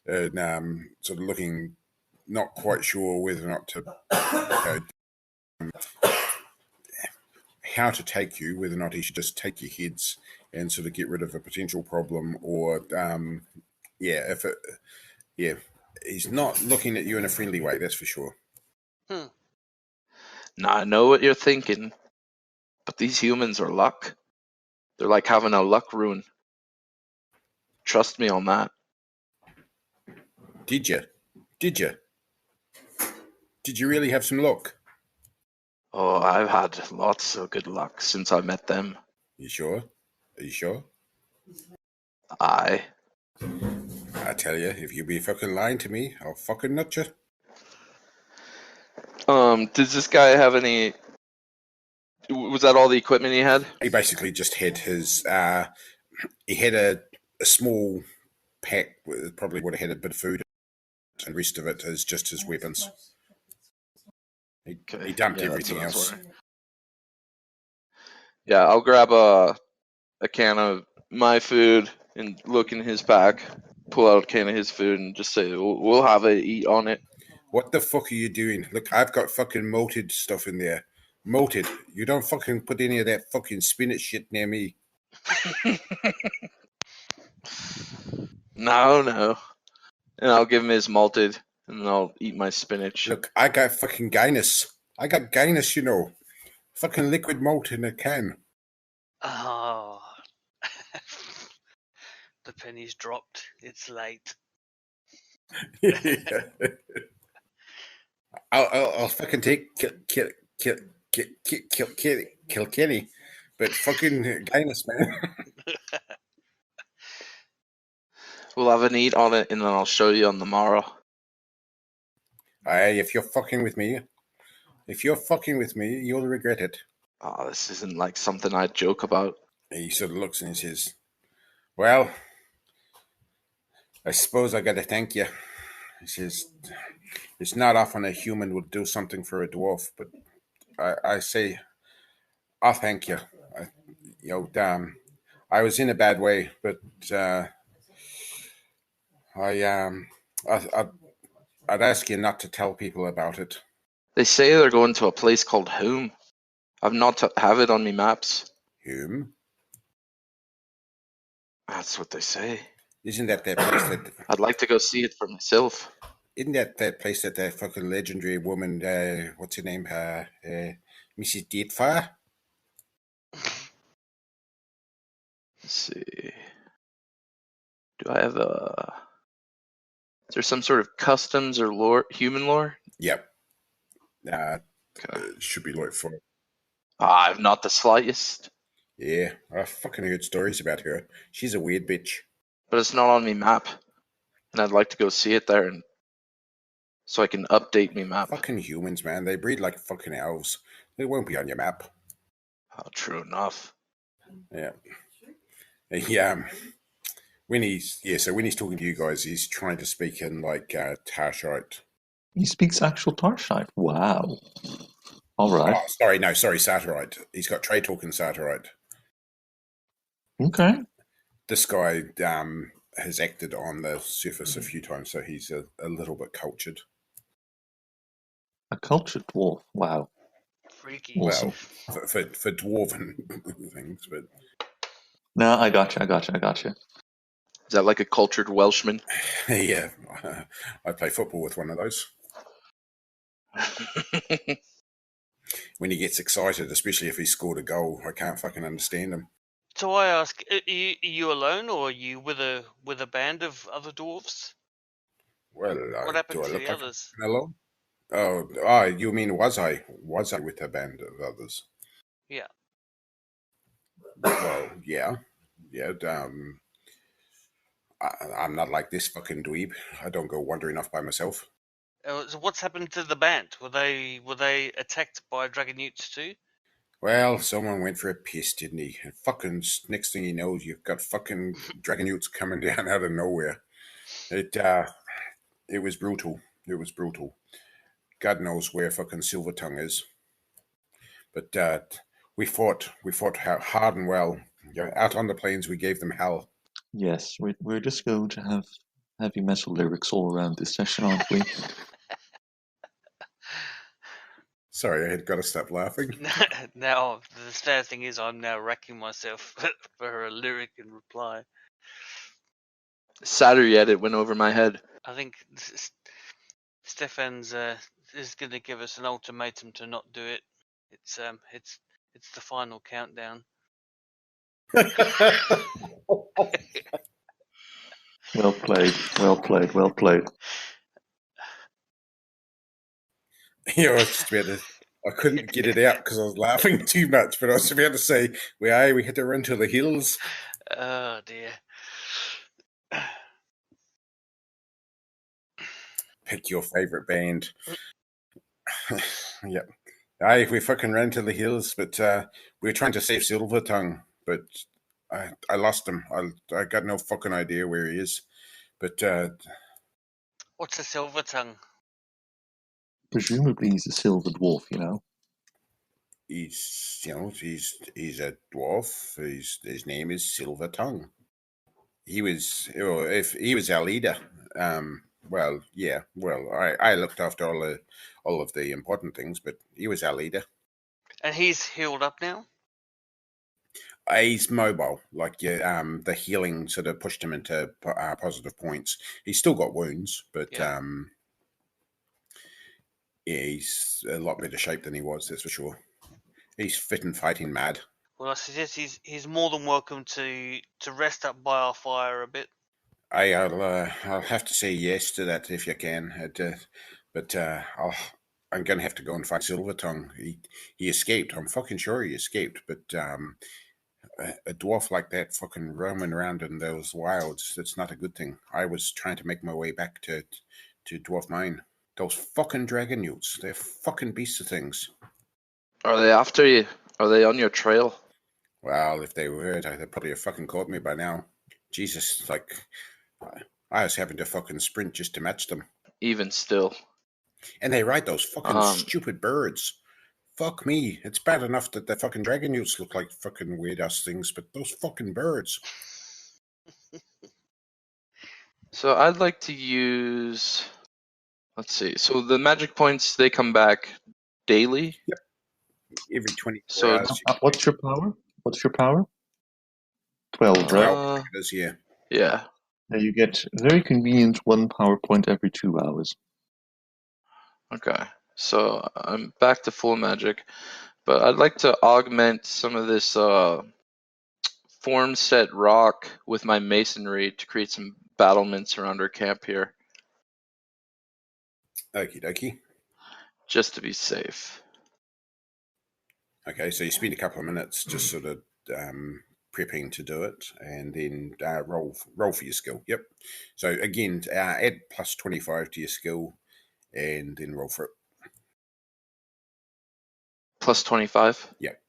and sort of looking not quite sure whether or not to how to take you, whether or not he should just take your heads and sort of get rid of a potential problem, or he's not looking at you in a friendly way, that's for sure. Now, I know what you're thinking, but these humans are luck. They're like having a luck rune. Trust me on that. Did you? Did you really have some luck? Oh, I've had lots of good luck since I met them. You sure? Are you sure? Aye. I tell you, if you be fucking lying to me, I'll fucking nut you. Does this guy have any... Was that all the equipment he had? He basically just had his... he had a small pack, probably would have had a bit of food, and the rest of it is just his weapons. He dumped everything else. Yeah, I'll grab a can of my food and look in his pack, pull out a can of his food, and just say, we'll have a eat on it. What the fuck are you doing? Look, I've got fucking malted stuff in there. Malted. You don't fucking put any of that fucking spinach shit near me. No. And I'll give him his malted, and then I'll eat my spinach. Look, I got fucking Guinness. I got Guinness, you know. Fucking liquid malt in a can. Oh, the penny's dropped. It's late. I'll fucking take Kilkenny, but fucking Guinness, man. We'll have an eat on it, and then I'll show you on the morrow. Aye, if you're fucking with me, you'll regret it. Oh, this isn't like something I'd joke about. He sort of looks and he says, "Well, I suppose I gotta thank you." He says, "It's not often a human would do something for a dwarf, but I say, I'll thank you. I was in a bad way, but I'd ask you not to tell people about it." They say they're going to a place called Home. I've not have it on me maps. Whom? That's what they say. Isn't that place that? I'd like to go see it for myself. Isn't that place that the fucking legendary woman? What's her name? Mrs. Deadfire. Let's see. Do I have a? Is there some sort of customs or lore, human lore? Yep. Okay. Should be looked for. I've not the slightest. Yeah, I fucking heard stories about her. She's a weird bitch. But it's not on me map, and I'd like to go see it there, and so I can update me map. Fucking humans, man. They breed like fucking elves. They won't be on your map. Oh, true enough. Yeah. When he's talking to you guys, he's trying to speak in like Tarshite. He speaks actual Tarshite. Wow. All right. Oh, sorry, Satellite. He's got trade talk in Satellite. Okay. This guy has acted on the surface a few times, so he's a little bit cultured. A cultured dwarf. Wow. Freaky. Awesome. Well, for dwarven things, but No, I gotcha. Is that like a cultured Welshman? yeah, I play football with one of those. When he gets excited, especially if he scored a goal, I can't fucking understand him. So I ask, are you alone, or are you with a band of other dwarves? Well, What happened do I to look the like others? alone? Oh, you mean was I with a band of others? Yeah. Well, yeah. I'm not like this fucking dweeb. I don't go wandering off by myself. So what's happened to the band? Were they attacked by dragon newts too? Well, someone went for a piss, didn't he? And fucking next thing you know, you've got fucking dragon newts coming down out of nowhere. It was brutal. It was brutal. God knows where fucking Silvertongue is. But we fought hard and well. Out on the plains, we gave them hell. Yes, we're just going to have heavy metal lyrics all around this session, aren't we? Sorry, I had got to stop laughing. Now, the sad thing is I'm now racking myself for a lyric in reply. Sadder yet, it went over my head. I think Stefan's is going to give us an ultimatum to not do it. It's the final countdown. Well played. I was just about to, I couldn't get it out because I was laughing too much, but I was about to say, we had to run to the hills. Oh dear. Pick your favorite band. Yep. Aye, we fucking ran to the hills, but we were trying to save Silvertongue, but I lost him. I got no fucking idea where he is. But What's a Silvertongue? Presumably he's a silver dwarf, you know. he's a dwarf. His name is Silvertongue. He was if he was our leader. Well, yeah. Well, I looked after all of the important things, but he was our leader. And he's healed up now? He's mobile. Like the healing sort of pushed him into positive points. He's still got wounds, but Yeah. yeah, he's a lot better shape than he was. That's for sure. He's fit and fighting mad. Well, I suggest he's more than welcome to rest up by our fire a bit. I'll have to say yes to that if you can. I'm going to have to go and find Silvertongue. He escaped. I'm fucking sure he escaped. But a dwarf like that fucking roaming around in those wilds, that's not a good thing. I was trying to make my way back to Dwarf Mine. Those fucking dragon newts, they're fucking beasts of things. Are they after you? Are they on your trail? Well, if they were, they'd probably have fucking caught me by now. Jesus, like, I was having to fucking sprint just to match them. Even still. And they ride those fucking stupid birds. Fuck me. It's bad enough that the fucking dragon newts look like fucking weird ass things, but those fucking birds. So I'd like to use. Let's see. So the magic points, they come back daily. Yep. Every 24 So hours. What's your power? What's your power? 12, right? 12 it is, yeah. Yeah. Now you get very convenient 1 power point every 2 hours. Okay. So I'm back to full magic, but I'd like to augment some of this form set rock with my masonry to create some battlements around our camp here, Okie dokie. just to be safe. Okay, so you spend a couple of minutes just sort of prepping to do it, and then roll for your skill. Yep. So again, add plus 25 to your skill, and then roll for it. Plus 25? Yep.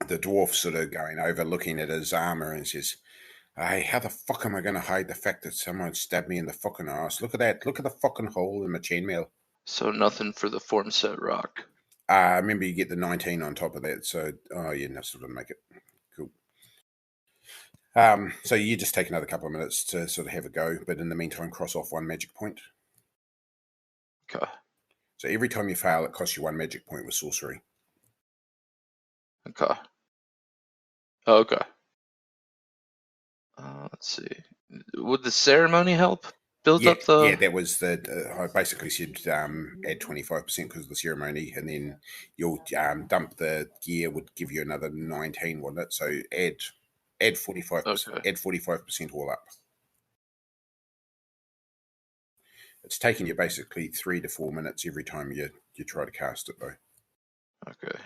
The dwarf sort of going over, looking at his armor, and says, "Hey, how the fuck am I going to hide the fact that someone stabbed me in the fucking ass? Look at that. Look at the fucking hole in my chainmail." So nothing for the form set rock. Remember, you get the 19 on top of that, so yeah, that's sort of make it cool. So you just take another couple of minutes to sort of have a go, but in the meantime, cross off 1 magic point. Okay. So every time you fail, it costs you 1 magic point with sorcery. Okay. Okay. Let's see. Would the ceremony help build up the? Yeah, that was the. I basically said add 25% because of the ceremony, and then you'll dump the gear would give you another 19, wouldn't it? So add 45%. Okay. Add 45% all up. It's taking you basically 3 to 4 minutes every time you try to cast it, though. Okay.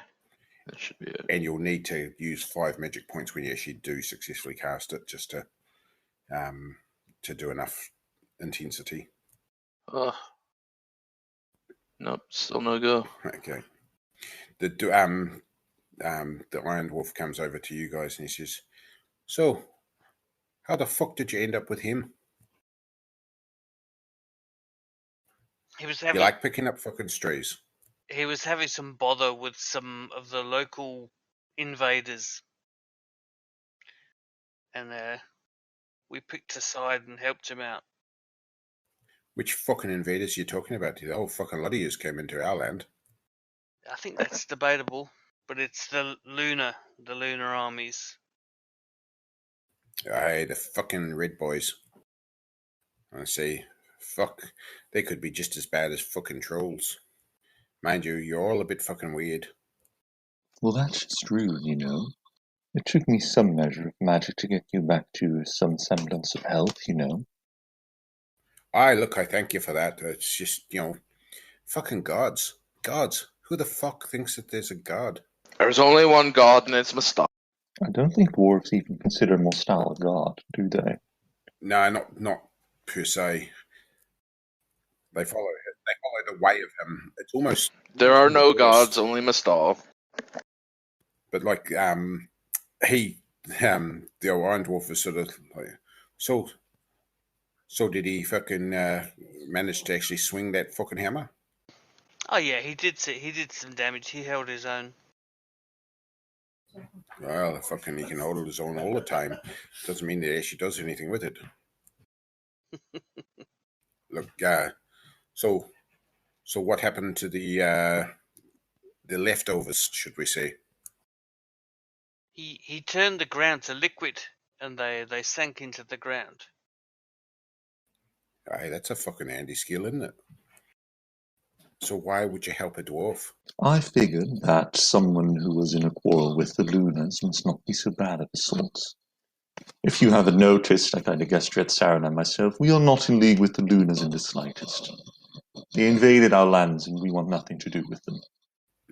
That should be it. And you'll need to use 5 magic points when you actually do successfully cast it, just to do enough intensity. Nope, still no go. Okay. The Iron Dwarf comes over to you guys and he says, "So, how the fuck did you end up with him? He was You having like picking up fucking strays?" he was having some bother with some of the local invaders, and we picked a side and helped him out. Which fucking invaders are you talking about? The whole fucking lot of yous came into our land. I think that's debatable, but it's the lunar armies. Aye, the fucking red boys. I say, fuck, they could be just as bad as fucking trolls. Mind you, you're all a bit fucking weird. Well, that's true, you know. It took me some measure of magic to get you back to some semblance of health, you know. Aye, look, I thank you for that. It's just, fucking gods. Gods. Who the fuck thinks that there's a god? There's only one god, and it's Mustal. I don't think dwarves even consider Mostal a god, do they? No, not per se. They follow the way of him. It's almost There are no Of course. gods, only Mustal. But like the Iron Dwarf is sort of like, so did he fucking manage to actually swing that fucking hammer? Oh yeah, he did some damage. He held his own. Well, fucking he can hold his own all the time. Doesn't mean that he actually does anything with it. Look, so what happened to the leftovers, should we say? He turned the ground to liquid, and they sank into the ground. Aye, that's a fucking handy skill, isn't it? So why would you help a dwarf? I figured that someone who was in a quarrel with the Lunas must not be so bad at assaults. If you haven't noticed, I kind of gestured at Saren and myself, we are not in league with the Lunas in the slightest. They invaded our lands and we want nothing to do with them.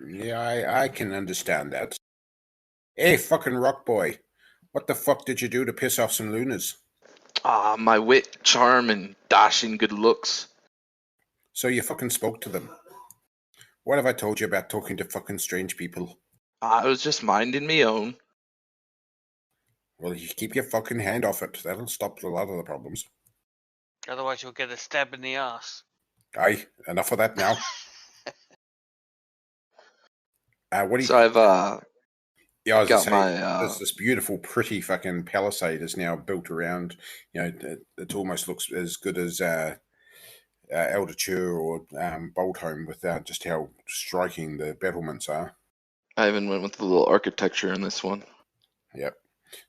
Yeah, I can understand that. Hey, fucking rock boy. What the fuck did you do to piss off some Lunas? My wit, charm, and dashing good looks. So you fucking spoke to them. What have I told you about talking to fucking strange people? I was just minding me own. Well, you keep your fucking hand off it. That'll stop a lot of the problems. Otherwise, you'll get a stab in the ass. Aye, enough of that now. What do you... So I've Yeah, I was got gonna say, my this beautiful, pretty fucking palisade is now built around. It almost looks as good as Elder Chur or Boldholm with just how striking the battlements are. I even went with the little architecture in this one. Yep.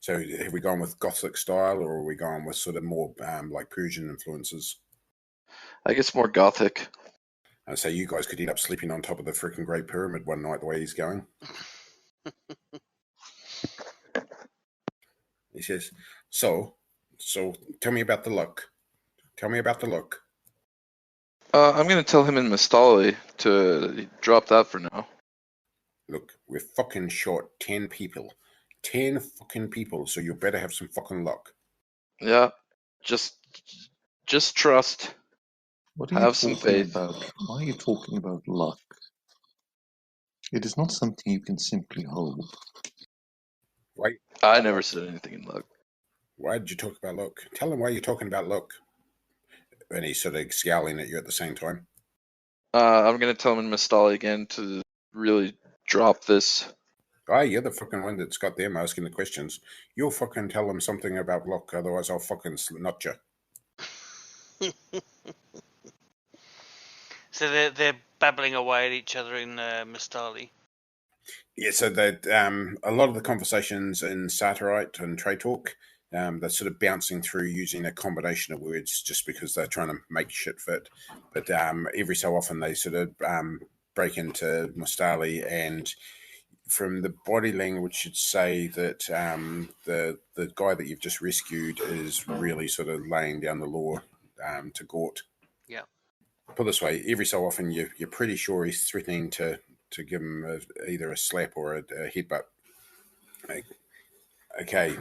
So have we gone with Gothic style, or are we going with sort of more like Persian influences? I guess more Gothic. And so you guys could end up sleeping on top of the freaking Great Pyramid one night the way he's going. He says, so tell me about the look. Tell me about the look. I'm going to tell him in Mistali to drop that for now. Look, we're fucking short 10 people. 10 fucking people, so you better have some fucking luck. Yeah, just trust. What are you Have some talking faith. about? Why are you talking about luck? It is not something you can simply hold. Why? I never said anything in luck. Why did you talk about luck? Tell him why you're talking about luck. And he's sort of scowling at you at the same time. I'm going to tell him in Mistali again to really drop this. Aye, you're the fucking one that's got them asking the questions. You'll fucking tell them something about luck, otherwise I'll fucking nut you. So they're babbling away at each other in Mistali. Yeah, so that a lot of the conversations in Sartarite and Trade Talk, they're sort of bouncing through using a combination of words just because they're trying to make shit fit. But every so often they sort of break into Mustali, and from the body language, you'd say that the guy that you've just rescued is really sort of laying down the law to Gort. Yeah. Put this way, every so often you're pretty sure he's threatening to give him either a slap or a headbutt. Okay.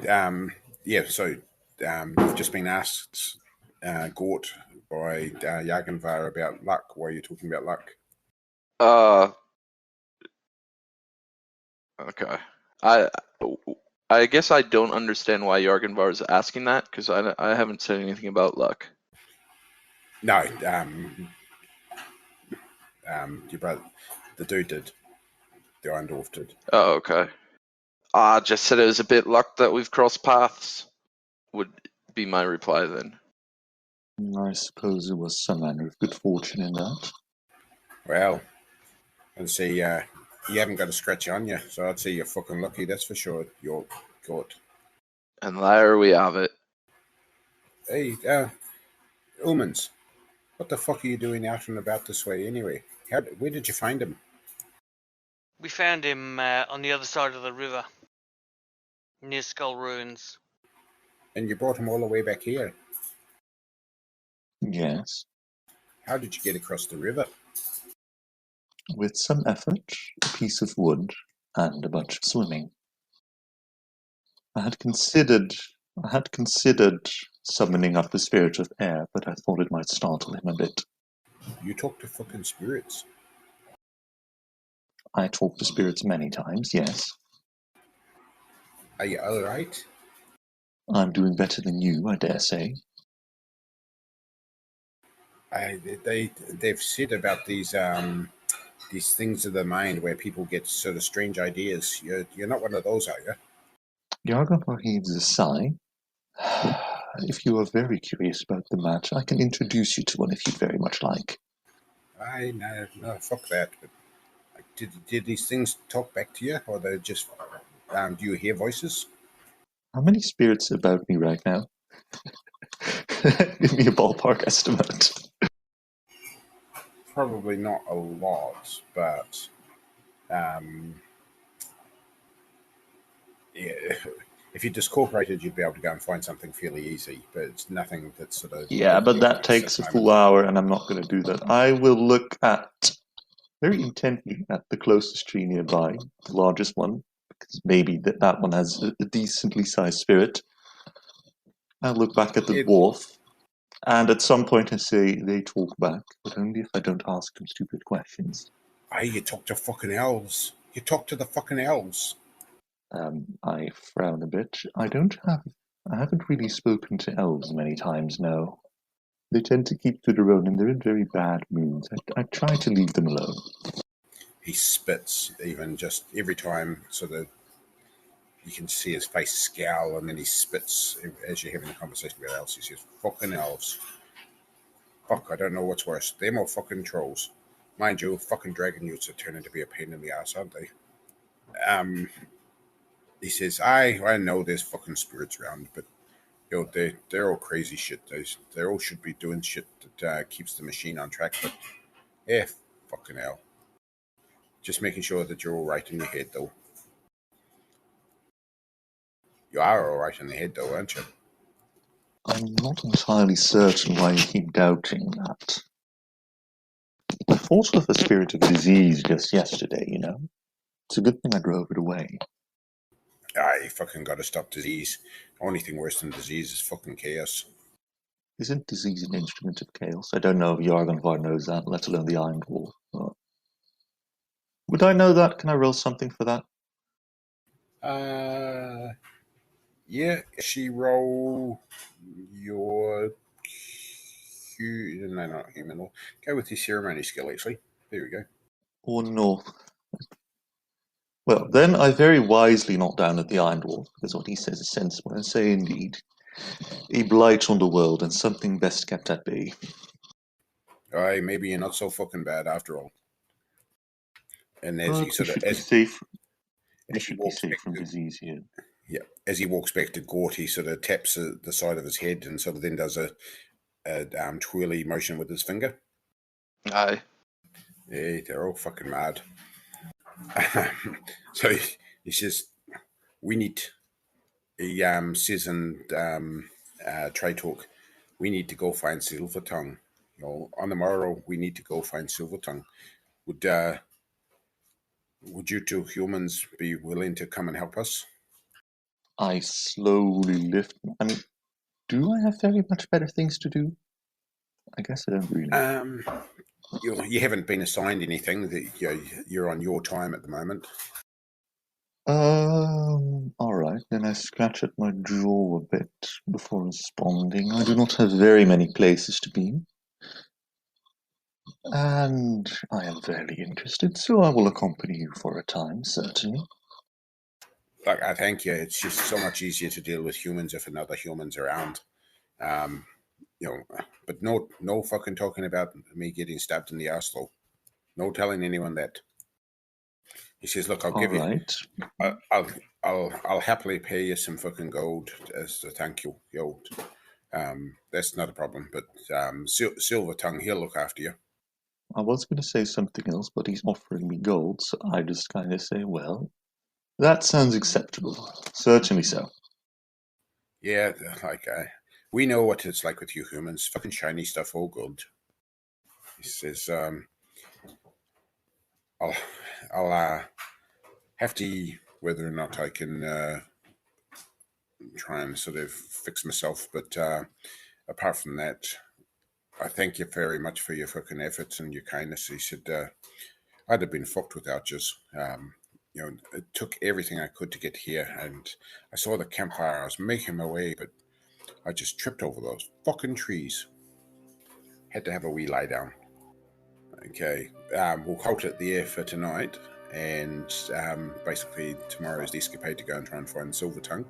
Yeah. So you've just been asked, Gort, by Jagenvar about luck. Why are you talking about luck? Okay. I guess I don't understand why Jargenvar is asking that, because I haven't said anything about luck. No. Your brother, the dude did. The Iron Dwarf did. Oh, okay. I just said it was a bit luck that we've crossed paths, would be my reply then. I suppose there was some manner of good fortune in that. Well, and see, you haven't got a scratch on you, so I'd say you're fucking lucky, that's for sure. You're Gort. And there we have it. Hey, Umans, what the fuck are you doing out and about this way anyway? Where did you find him? We found him on the other side of the river, near Skull Ruins. And you brought him all the way back here? Yes. How did you get across the river? With some effort, a piece of wood, and a bunch of swimming. I had considered summoning up the spirit of air, but I thought it might startle him a bit. You talk to fucking spirits? I talked to spirits many times, yes. Are you alright? I'm doing better than you, I dare say. They've said about these things of the mind where people get sort of strange ideas. You're not one of those, are you? Jargenvar heaves a sigh. If you are very curious about the match, I can introduce you to one if you'd very much like. No, fuck that. But did these things talk back to you, or they just do you hear voices? How many spirits are about me right now? Give me a ballpark estimate. probably not a lot, but yeah, if you just cooperated, you'd be able to go and find something fairly easy. But it's nothing that's sort of Yeah, but that takes a full hour, and I'm not going to do that. I will look very intently at the closest tree nearby, the largest one, because maybe that one has a decently sized spirit. I'll look back at the dwarf, and at some point I say, they talk back, but only if I don't ask them stupid questions. Hey, you talk to fucking elves. You talk to the fucking elves. I frown a bit. I haven't really spoken to elves many times, no. They tend to keep to their own, and they're in very bad moods. I try to leave them alone. He spits, even just every time, sort of, you can see his face scowl, and then he spits as you're having a conversation with elves. He says, fucking elves. Fuck, I don't know what's worse, them or fucking trolls. Mind you, fucking dragon youths are turning to be a pain in the ass, aren't they? He says, I know there's fucking spirits around, but they're all crazy shit. They all should be doing shit that keeps the machine on track, but fucking hell. Just making sure that you're all right in your head, though. You are all right in the head, though, aren't you? I'm not entirely certain why you keep doubting that. I fought with a spirit of disease just yesterday, you know. It's a good thing I drove it away. I fucking gotta stop disease. Only thing worse than disease is fucking chaos. Isn't disease an instrument of chaos? I don't know if Jargonvar knows that, let alone the Iron Dwarf. But... would I know that? Can I roll something for that? Yeah, she roll your no, not human. Go with your ceremony skill, actually. There we go. Or no. Well, then I very wisely knock down at the Iron Dwarf, because what he says is sensible, and say indeed, a blight on the world and something best kept at bay. Aye, maybe you're not so fucking bad after all. And as he sort of as he walks back from disease here. Yeah, as he walks back to Gort, he sort of taps the side of his head and sort of then does a twirly motion with his finger. Aye. Yeah, they're all fucking mad. So he says, we need, he says in Trade Talk, we need to go find Silvertongue. You know, on the morrow, we need to go find Silvertongue. Would you two humans be willing to come and help us? I slowly lift. I mean, do I have very much better things to do? I guess I don't really. You haven't been assigned anything. That you're on your time at the moment. All right. Then I scratch at my jaw a bit before responding. I do not have very many places to be. And I am very interested, so I will accompany you for a time, certainly. Look, I thank you. It's just so much easier to deal with humans if another human's around. You know, but no fucking talking about me getting stabbed in the arse, though. No telling anyone that. He says, "Look, I'll give you. I'll happily pay you some fucking gold as a thank you. That's not a problem. But Silvertongue, he'll look after you." I was going to say something else, but he's offering me gold, so I just kind of say, "Well, that sounds acceptable. Certainly so." Yeah, like we know what it's like with you humans. Fucking shiny stuff, all good. He says, I'll have to see whether or not I can try and sort of fix myself. But apart from that, I thank you very much for your fucking efforts and your kindness. He said, I'd have been fucked without you. You know, it took everything I could to get here, and I saw the campfire. I was making my way, but I just tripped over those fucking trees. Had to have a wee lie down. Okay, we'll halt it there for tonight, and basically tomorrow's the escapade to go and try and find Silvertongue.